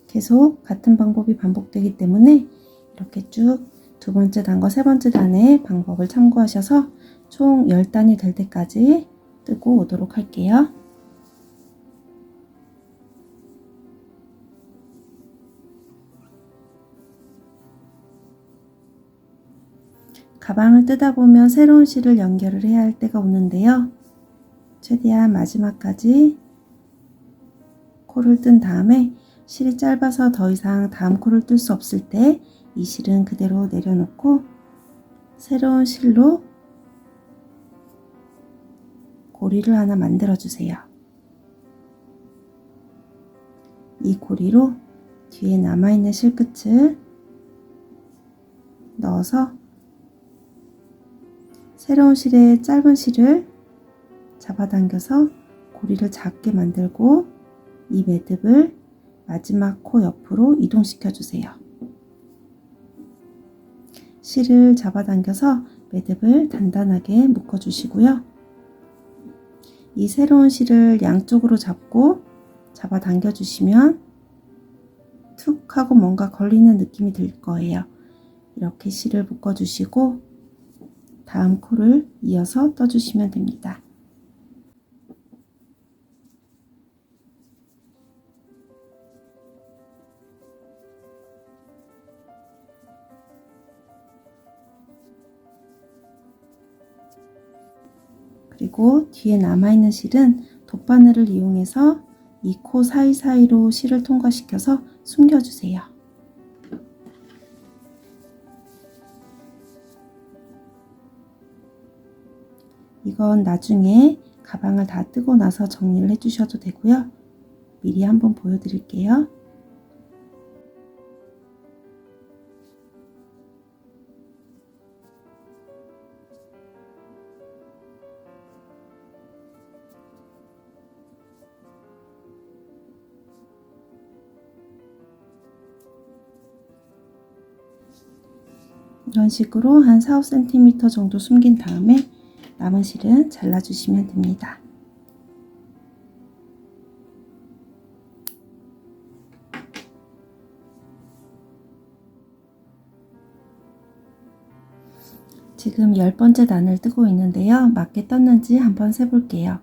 계속 같은 방법이 반복되기 때문에 이렇게 쭉 두 번째 단과 세 번째 단의 방법을 참고하셔서 총 10단이 될 때까지 뜨고 오도록 할게요. 가방을 뜨다 보면 새로운 실을 연결을 해야 할 때가 오는데요. 최대한 마지막까지 코를 뜬 다음에 실이 짧아서 더 이상 다음 코를 뜰 수 없을 때 이 실은 그대로 내려놓고 새로운 실로 고리를 하나 만들어 주세요. 이 고리로 뒤에 남아있는 실끝을 넣어서 새로운 실에 짧은 실을 잡아당겨서 고리를 작게 만들고 이 매듭을 마지막 코 옆으로 이동시켜 주세요. 실을 잡아당겨서 매듭을 단단하게 묶어 주시고요. 이 새로운 실을 양쪽으로 잡아당겨 주시면 툭 하고 뭔가 걸리는 느낌이 들 거예요. 이렇게 실을 묶어 주시고 다음 코를 이어서 떠주시면 됩니다. 그리고 뒤에 남아있는 실은 돗바늘을 이용해서 이 코 사이사이로 실을 통과시켜서 숨겨주세요. 이건 나중에 가방을 다 뜨고 나서 정리를 해주셔도 되고요. 미리 한번 보여드릴게요. 이런 식으로 한 4-5cm 정도 숨긴 다음에 남은 실은 잘라주시면 됩니다. 지금 10번째 단을 뜨고 있는데요. 맞게 떴는지 한번 세볼게요.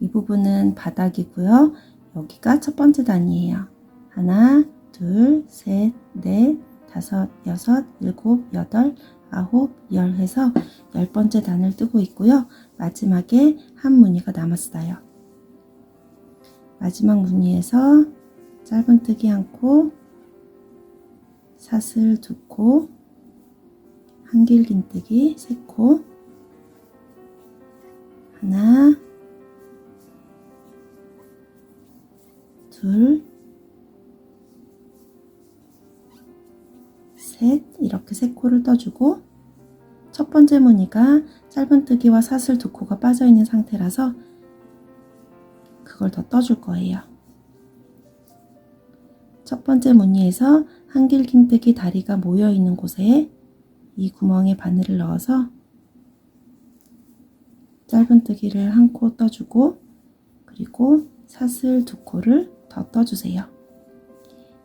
이 부분은 바닥이고요. 여기가 첫 번째 단이에요. 하나, 둘, 셋, 넷, 다섯, 여섯, 일곱, 여덟, 아홉, 열 해서 10번째 단을 뜨고 있고요. 마지막에 한 무늬가 남았어요. 마지막 무늬에서 짧은뜨기 1코, 사슬 2코, 한길긴뜨기 3코, 하나, 둘, 셋, 이렇게 3코를 떠주고, 첫 번째 무늬가 짧은뜨기와 사슬 2코가 빠져있는 상태라서 그걸 더 떠줄 거예요. 첫 번째 무늬에서 한길긴뜨기 다리가 모여있는 곳에 이 구멍에 바늘을 넣어서 짧은뜨기를 1코 떠주고, 그리고 사슬 2코를 더 떠주세요.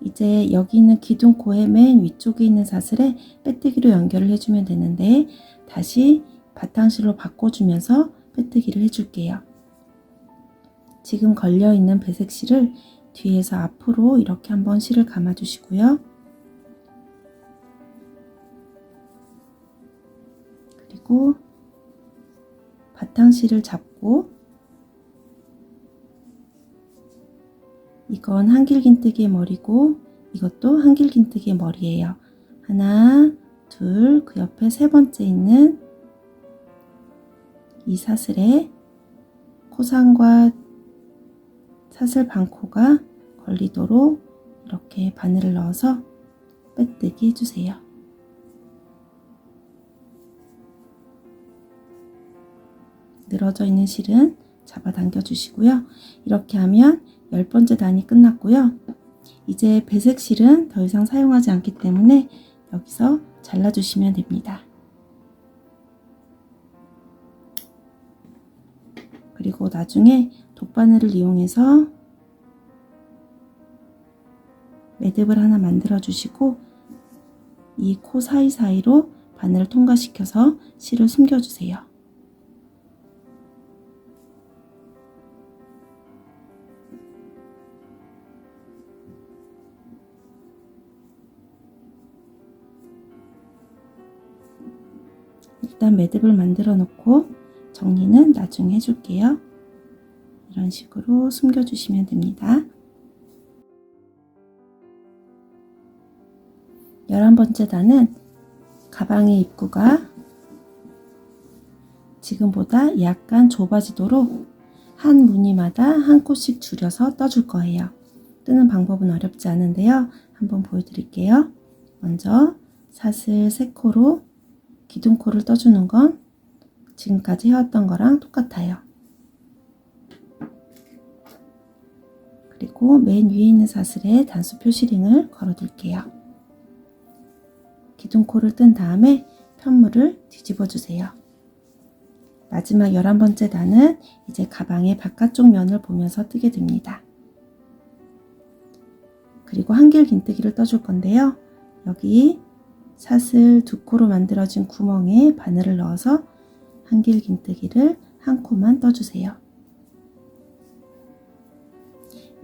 이제 여기 있는 기둥코의 맨 위쪽에 있는 사슬에 빼뜨기로 연결을 해주면 되는데, 다시 바탕실로 바꿔주면서 빼뜨기를 해줄게요. 지금 걸려있는 배색 실을 뒤에서 앞으로 이렇게 한번 실을 감아 주시고요. 그리고 바탕실을 잡고, 이건 한길긴뜨기의 머리고 이것도 한길긴뜨기의 머리예요. 하나, 둘, 그 옆에 세 번째 있는 이 사슬에 코상과 사슬 반코가 걸리도록 이렇게 바늘을 넣어서 빼뜨기 해주세요. 늘어져 있는 실은 잡아당겨 주시고요. 이렇게 하면 10번째 단이 끝났고요. 이제 배색 실은 더 이상 사용하지 않기 때문에 여기서 잘라주시면 됩니다. 그리고 나중에 돗바늘을 이용해서 매듭을 하나 만들어 주시고, 이 코 사이사이로 바늘을 통과시켜서 실을 숨겨 주세요. 일단 매듭을 만들어 놓고 정리는 나중에 해줄게요. 이런 식으로 숨겨 주시면 됩니다. 11번째 단은 가방의 입구가 지금보다 약간 좁아지도록 한 무늬마다 한 코씩 줄여서 떠줄 거예요. 뜨는 방법은 어렵지 않은데요. 한번 보여드릴게요. 먼저 사슬 3코로 기둥코를 떠주는 건 지금까지 해왔던 거랑 똑같아요. 그리고 맨 위에 있는 사슬에 단수 표시링을 걸어둘게요. 기둥코를 뜬 다음에 편물을 뒤집어 주세요. 마지막 11번째 단은 이제 가방의 바깥쪽 면을 보면서 뜨게 됩니다. 그리고 한길긴뜨기를 떠줄 건데요. 여기 사슬 2코로 만들어진 구멍에 바늘을 넣어서 한길긴뜨기를 1코만 떠주세요.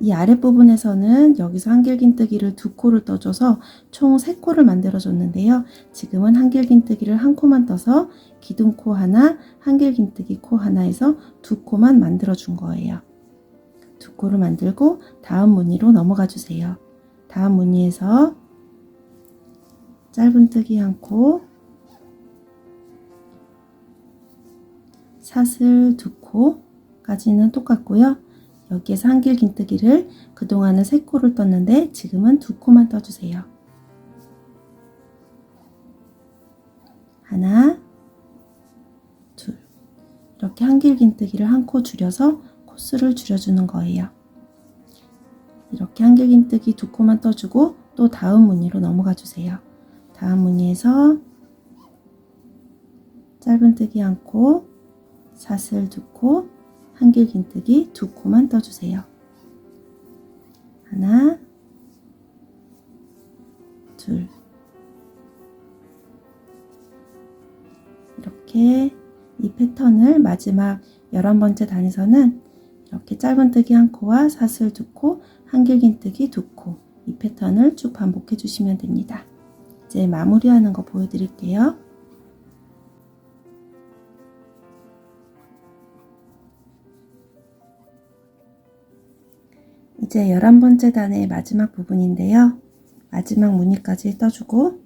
이 아랫부분에서는 여기서 한길긴뜨기를 2코를 떠줘서 총 3코를 만들어 줬는데요. 지금은 한길긴뜨기를 1코만 떠서 기둥코 하나, 한길긴뜨기 코 하나에서 2코만 만들어 준 거예요. 2코를 만들고 다음 무늬로 넘어가 주세요. 다음 무늬에서 짧은뜨기 1코, 사슬 2코까지는 똑같고요. 여기에서 한길긴뜨기를 그동안은 3코를 떴는데 지금은 2코만 떠주세요. 하나, 둘, 이렇게 한길긴뜨기를 1코 줄여서 코수를 줄여주는 거예요. 이렇게 한길긴뜨기 2코만 떠주고 또 다음 무늬로 넘어가 주세요. 다음 무늬에서 짧은뜨기 1코, 사슬 2코, 한길긴뜨기 2코만 떠주세요. 하나, 둘, 이렇게 이 패턴을 마지막 11번째 단에서는 이렇게 짧은뜨기 1코와 사슬 2코, 한길긴뜨기 2코, 이 패턴을 쭉 반복해 주시면 됩니다. 이제 마무리하는 거 보여드릴게요. 이제 11번째 단의 마지막 부분인데요. 마지막 무늬까지 떠주고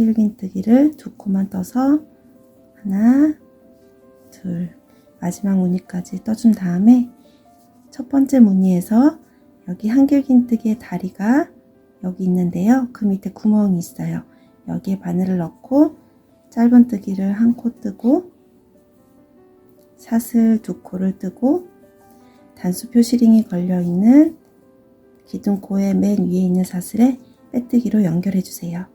한길긴뜨기를 두 코만 떠서 하나, 둘, 마지막 무늬까지 떠준 다음에 첫 번째 무늬에서 여기 한길긴뜨기의 다리가 여기 있는데요. 그 밑에 구멍이 있어요. 여기에 바늘을 넣고 짧은뜨기를 한 코 뜨고 사슬 두 코를 뜨고 단수 표시링이 걸려있는 기둥코의 맨 위에 있는 사슬에 빼뜨기로 연결해 주세요.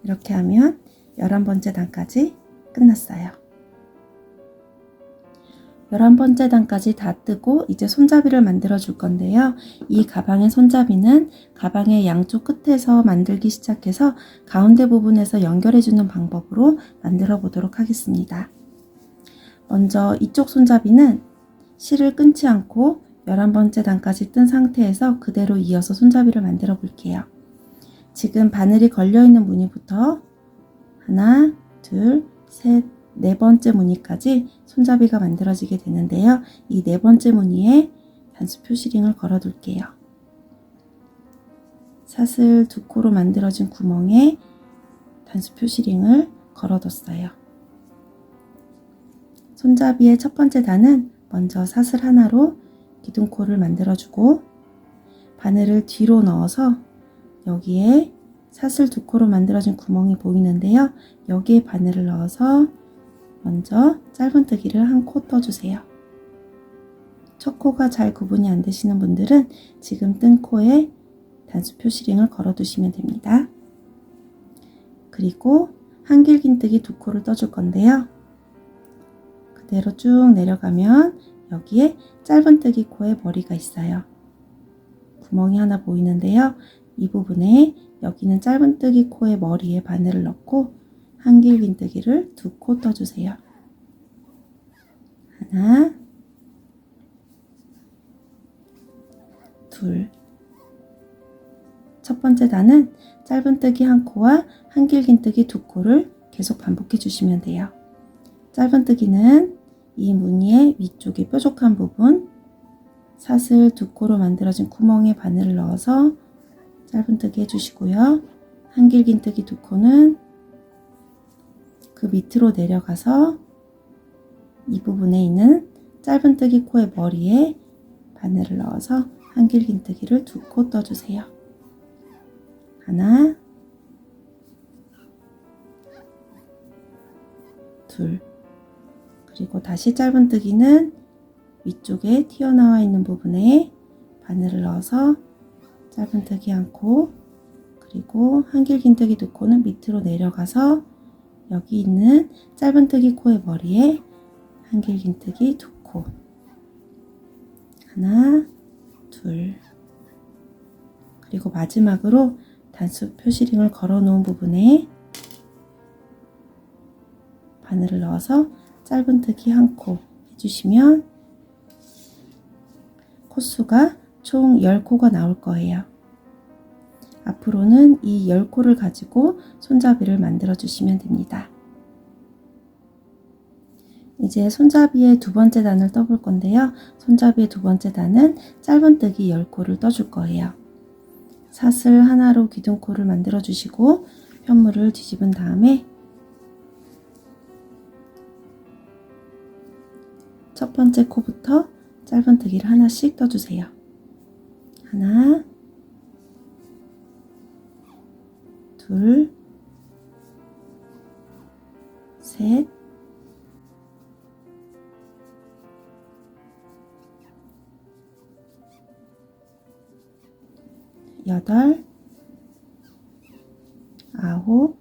이렇게 하면 11번째 단까지 끝났어요. 11번째 단까지 다 뜨고 이제 손잡이를 만들어 줄 건데요. 이 가방의 손잡이는 가방의 양쪽 끝에서 만들기 시작해서 가운데 부분에서 연결해 주는 방법으로 만들어 보도록 하겠습니다. 먼저 이쪽 손잡이는 실을 끊지 않고 11번째 단까지 뜬 상태에서 그대로 이어서 손잡이를 만들어 볼게요. 지금 바늘이 걸려 있는 무늬부터 하나, 둘, 셋, 네 번째 무늬까지 손잡이가 만들어지게 되는데요. 이 네 번째 무늬에 단수 표시링을 걸어 둘게요. 사슬 두 코로 만들어진 구멍에 단수 표시링을 걸어뒀어요. 손잡이의 첫 번째 단은 먼저 사슬 하나로 기둥코를 만들어주고 바늘을 뒤로 넣어서 여기에 사슬 두 코로 만들어진 구멍이 보이는데요. 여기에 바늘을 넣어서 먼저 짧은뜨기를 한 코 떠주세요. 첫 코가 잘 구분이 안 되시는 분들은 지금 뜬 코에 단수 표시링을 걸어 두시면 됩니다. 그리고 한길긴뜨기 두 코를 떠줄 건데요. 그대로 쭉 내려가면 여기에 짧은뜨기 코에 머리가 있어요. 구멍이 하나 보이는데요. 이 부분에 여기는 짧은뜨기 코의 머리에 바늘을 넣고 한길긴뜨기를 두 코 떠주세요. 하나, 둘. 첫 번째 단은 짧은뜨기 한 코와 한길긴뜨기 두 코를 계속 반복해 주시면 돼요. 짧은뜨기는 이 무늬의 위쪽에 뾰족한 부분, 사슬 두 코로 만들어진 구멍에 바늘을 넣어서 짧은뜨기 해주시고요. 한길긴뜨기 두 코는 그 밑으로 내려가서 이 부분에 있는 짧은뜨기 코의 머리에 바늘을 넣어서 한길긴뜨기를 두 코 떠주세요. 하나, 둘. 그리고 다시 짧은뜨기는 위쪽에 튀어나와 있는 부분에 바늘을 넣어서 짧은뜨기 한 코, 그리고 한길긴뜨기 두 코는 밑으로 내려가서 여기 있는 짧은뜨기 코의 머리에 한길긴뜨기 두 코, 하나, 둘. 그리고 마지막으로 단수 표시링을 걸어 놓은 부분에 바늘을 넣어서 짧은뜨기 한 코 해주시면 코수가 총 10코가 나올 거예요. 앞으로는 이 10코를 가지고 손잡이를 만들어 주시면 됩니다. 이제 손잡이의 두 번째 단을 떠볼 건데요. 손잡이의 두 번째 단은 짧은뜨기 10코를 떠줄 거예요. 사슬 하나로 기둥코를 만들어 주시고 편물을 뒤집은 다음에 첫 번째 코부터 짧은뜨기를 하나씩 떠주세요. 하나, 둘, 셋, 여덟, 아홉,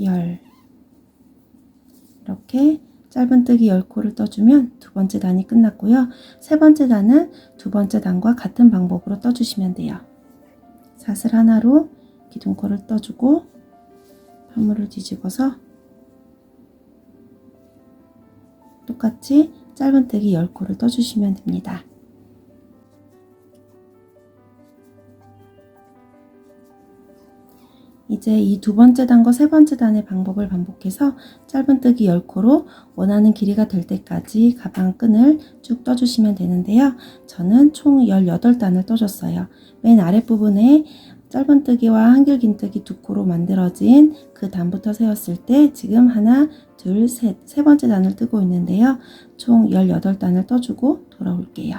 열. 이렇게 짧은뜨기 10코를 떠주면 두 번째 단이 끝났고요. 세 번째 단은 두 번째 단과 같은 방법으로 떠주시면 돼요. 사슬 하나로 기둥코를 떠주고 편물을 뒤집어서 똑같이 짧은뜨기 10코를 떠주시면 됩니다. 이제 이 두 번째 단과 세 번째 단의 방법을 반복해서 짧은뜨기 10코로 원하는 길이가 될 때까지 가방 끈을 쭉 떠주시면 되는데요. 저는 총 18단을 떠줬어요. 맨 아랫부분에 짧은뜨기와 한길긴뜨기 2코로 만들어진 그 단부터 세웠을 때 지금 하나, 둘, 셋, 세 번째 단을 뜨고 있는데요. 총 18단을 떠주고 돌아올게요.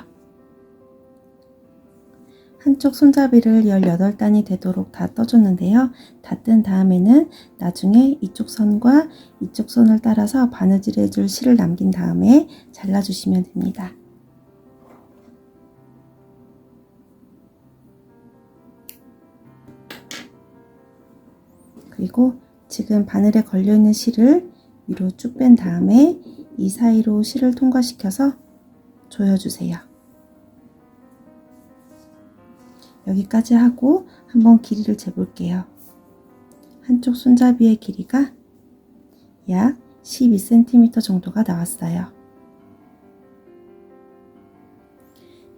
한쪽 손잡이를 18단이 되도록 다 떠줬는데요. 다 뜬 다음에는 나중에 이쪽 선과 이쪽 선을 따라서 바느질 해줄 실을 남긴 다음에 잘라주시면 됩니다. 그리고 지금 바늘에 걸려있는 실을 위로 쭉 뺀 다음에 이 사이로 실을 통과시켜서 조여주세요. 여기까지 하고 한번 길이를 재볼게요. 한쪽 손잡이의 길이가 약 12cm 정도가 나왔어요.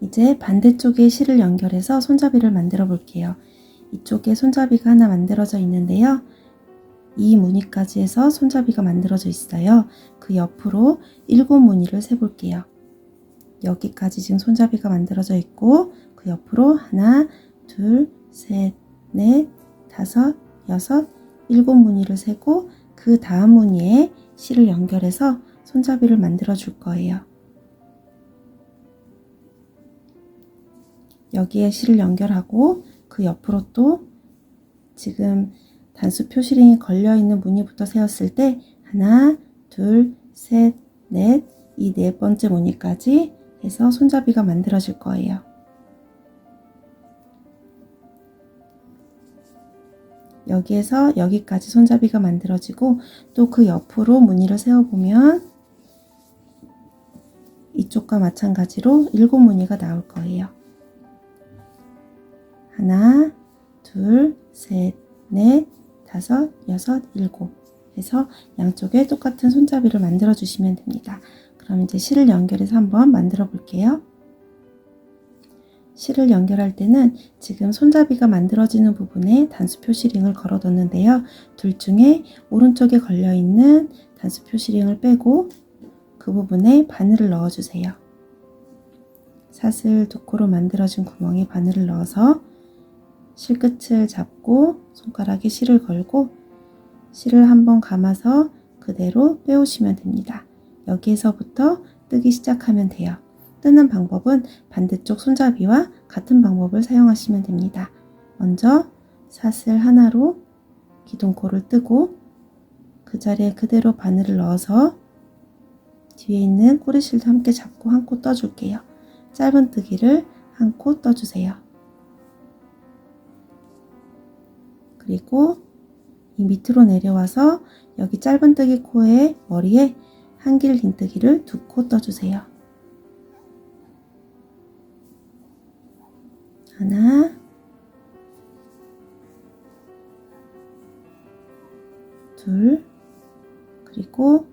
이제 반대쪽에 실을 연결해서 손잡이를 만들어 볼게요. 이쪽에 손잡이가 하나 만들어져 있는데요. 이 무늬까지 해서 손잡이가 만들어져 있어요. 그 옆으로 7무늬를 세볼게요. 여기까지 지금 손잡이가 만들어져 있고 그 옆으로 하나, 둘, 셋, 넷, 다섯, 여섯, 7무늬를 세고 그 다음 무늬에 실을 연결해서 손잡이를 만들어 줄 거예요. 여기에 실을 연결하고 그 옆으로 또 지금 단수 표시링이 걸려 있는 무늬부터 세웠을 때 하나, 둘, 셋, 넷, 이 네 번째 무늬까지 해서 손잡이가 만들어질 거예요. 여기에서 여기까지 손잡이가 만들어지고 또 그 옆으로 무늬를 세워보면 이쪽과 마찬가지로 7무늬가 나올 거예요. 하나, 둘, 셋, 넷, 다섯, 여섯, 7 해서 양쪽에 똑같은 손잡이를 만들어 주시면 됩니다. 그럼 이제 실을 연결해서 한번 만들어 볼게요. 실을 연결할 때는 지금 손잡이가 만들어지는 부분에 단수 표시링을 걸어 뒀는데요. 둘 중에 오른쪽에 걸려 있는 단수 표시링을 빼고 그 부분에 바늘을 넣어 주세요. 사슬 2코로 만들어진 구멍에 바늘을 넣어서 실끝을 잡고 손가락에 실을 걸고 실을 한번 감아서 그대로 빼오시면 됩니다. 여기에서부터 뜨기 시작하면 돼요. 뜨는 방법은 반대쪽 손잡이와 같은 방법을 사용하시면 됩니다. 먼저 사슬 하나로 기둥코를 뜨고 그 자리에 그대로 바늘을 넣어서 뒤에 있는 꼬리실도 함께 잡고 한 코 떠줄게요. 짧은뜨기를 한 코 떠주세요. 그리고 이 밑으로 내려와서 여기 짧은뜨기 코의 머리에 한길긴뜨기를 2코 떠주세요. 하나, 둘, 그리고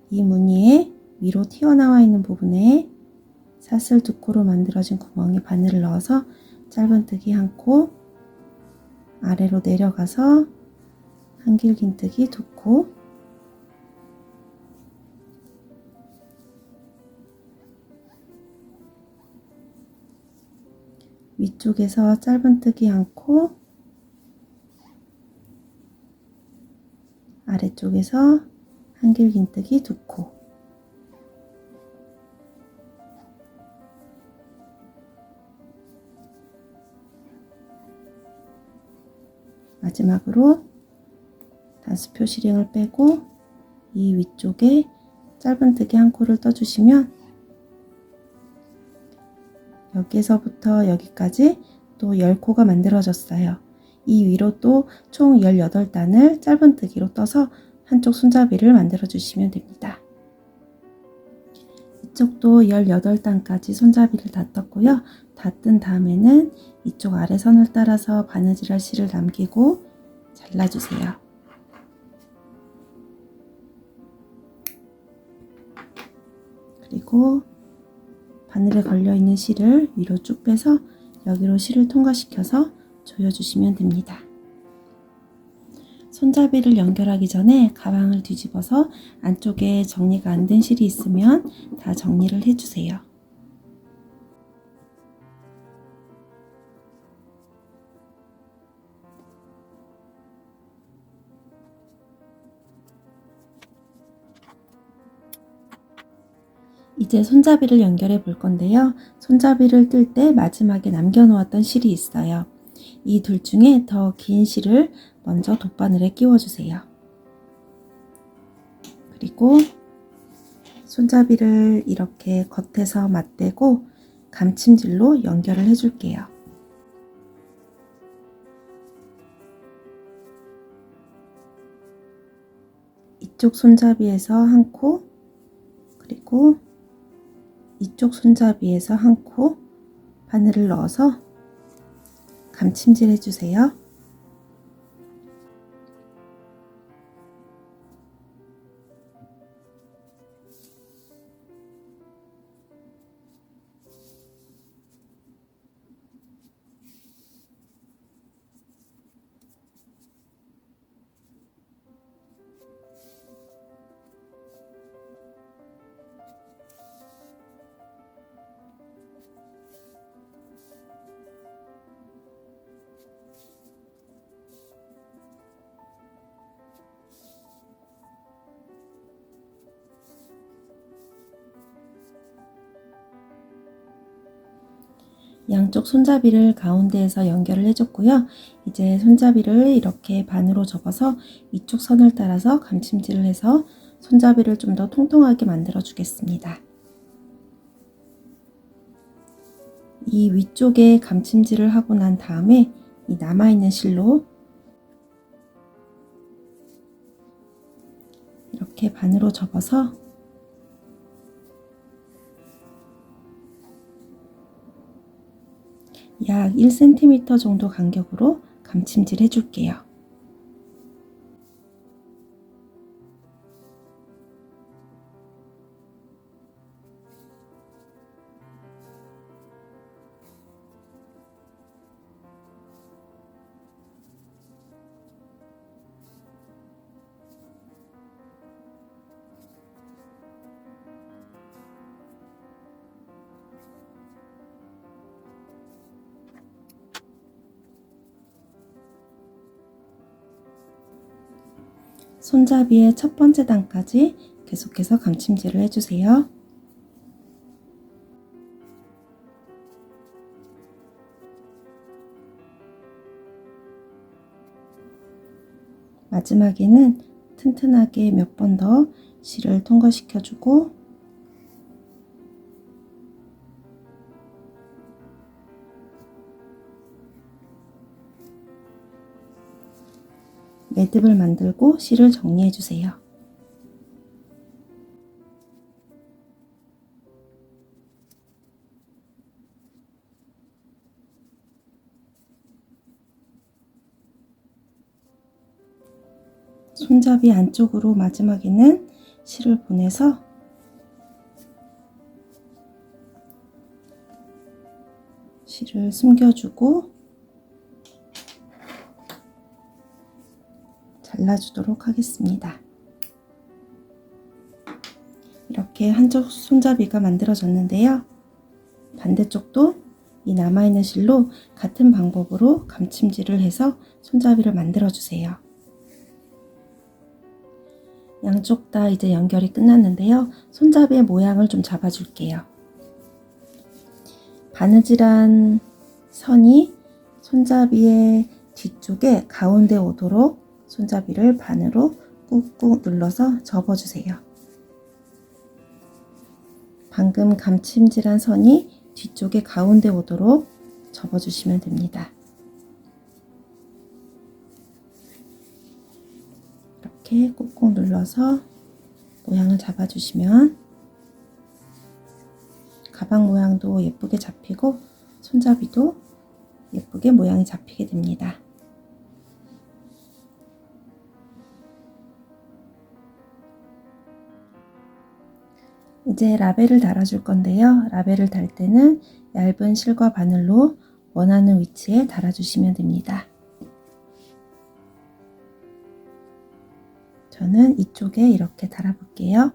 이 무늬에 위로 튀어나와 있는 부분에 사슬 2코로 만들어진 구멍에 바늘을 넣어서 짧은뜨기 한 코, 아래로 내려가서 한길긴뜨기 2코, 위쪽에서 짧은뜨기 한 코, 아래쪽에서 한길긴뜨기 2코, 마지막으로 단수 표시링을 빼고 이 위쪽에 짧은뜨기 한 코를 떠주시면 여기서부터 여기까지 또 10코가 만들어졌어요. 이 위로 또 총 18단을 짧은뜨기로 떠서 한쪽 손잡이를 만들어 주시면 됩니다. 이쪽도 18단까지 손잡이를 다 떴고요. 다 뜬 다음에는 이쪽 아래선을 따라서 바느질할 실을 남기고 잘라주세요. 그리고 바늘에 걸려있는 실을 위로 쭉 빼서 여기로 실을 통과시켜서 조여주시면 됩니다. 손잡이를 연결하기 전에 가방을 뒤집어서 안쪽에 정리가 안 된 실이 있으면 다 정리를 해주세요. 이제 손잡이를 연결해 볼 건데요. 손잡이를 뜰 때 마지막에 남겨놓았던 실이 있어요. 이 둘 중에 더 긴 실을 먼저 돗바늘에 끼워주세요. 그리고 손잡이를 이렇게 겉에서 맞대고 감침질로 연결을 해줄게요. 이쪽 손잡이에서 한 코, 그리고 이쪽 손잡이에서 한 코 바늘을 넣어서 감침질 해주세요. 양쪽 손잡이를 가운데에서 연결을 해줬고요. 이제 손잡이를 이렇게 반으로 접어서 이쪽 선을 따라서 감침질을 해서 손잡이를 좀 더 통통하게 만들어 주겠습니다. 이 위쪽에 감침질을 하고 난 다음에 이 남아있는 실로 이렇게 반으로 접어서 약 1cm 정도 간격으로 감침질 해줄게요. 손잡이의 첫 번째 단까지 계속해서 감침질을 해주세요. 마지막에는 튼튼하게 몇 번 더 실을 통과시켜주고 매듭을 만들고 실을 정리해 주세요. 손잡이 안쪽으로 마지막에는 실을 보내서 실을 숨겨주고 잘라주도록 하겠습니다. 이렇게 한쪽 손잡이가 만들어졌는데요. 반대쪽도 이 남아있는 실로 같은 방법으로 감침질을 해서 손잡이를 만들어 주세요. 양쪽 다 이제 연결이 끝났는데요. 손잡이의 모양을 좀 잡아 줄게요. 바느질한 선이 손잡이의 뒤쪽에 가운데 오도록 손잡이를 반으로 꾹꾹 눌러서 접어주세요. 방금 감침질한 선이 뒤쪽에 가운데 오도록 접어주시면 됩니다. 이렇게 꾹꾹 눌러서 모양을 잡아주시면 가방 모양도 예쁘게 잡히고 손잡이도 예쁘게 모양이 잡히게 됩니다. 이제 라벨을 달아줄 건데요. 라벨을 달 때는 얇은 실과 바늘로 원하는 위치에 달아주시면 됩니다. 저는 이쪽에 이렇게 달아볼게요.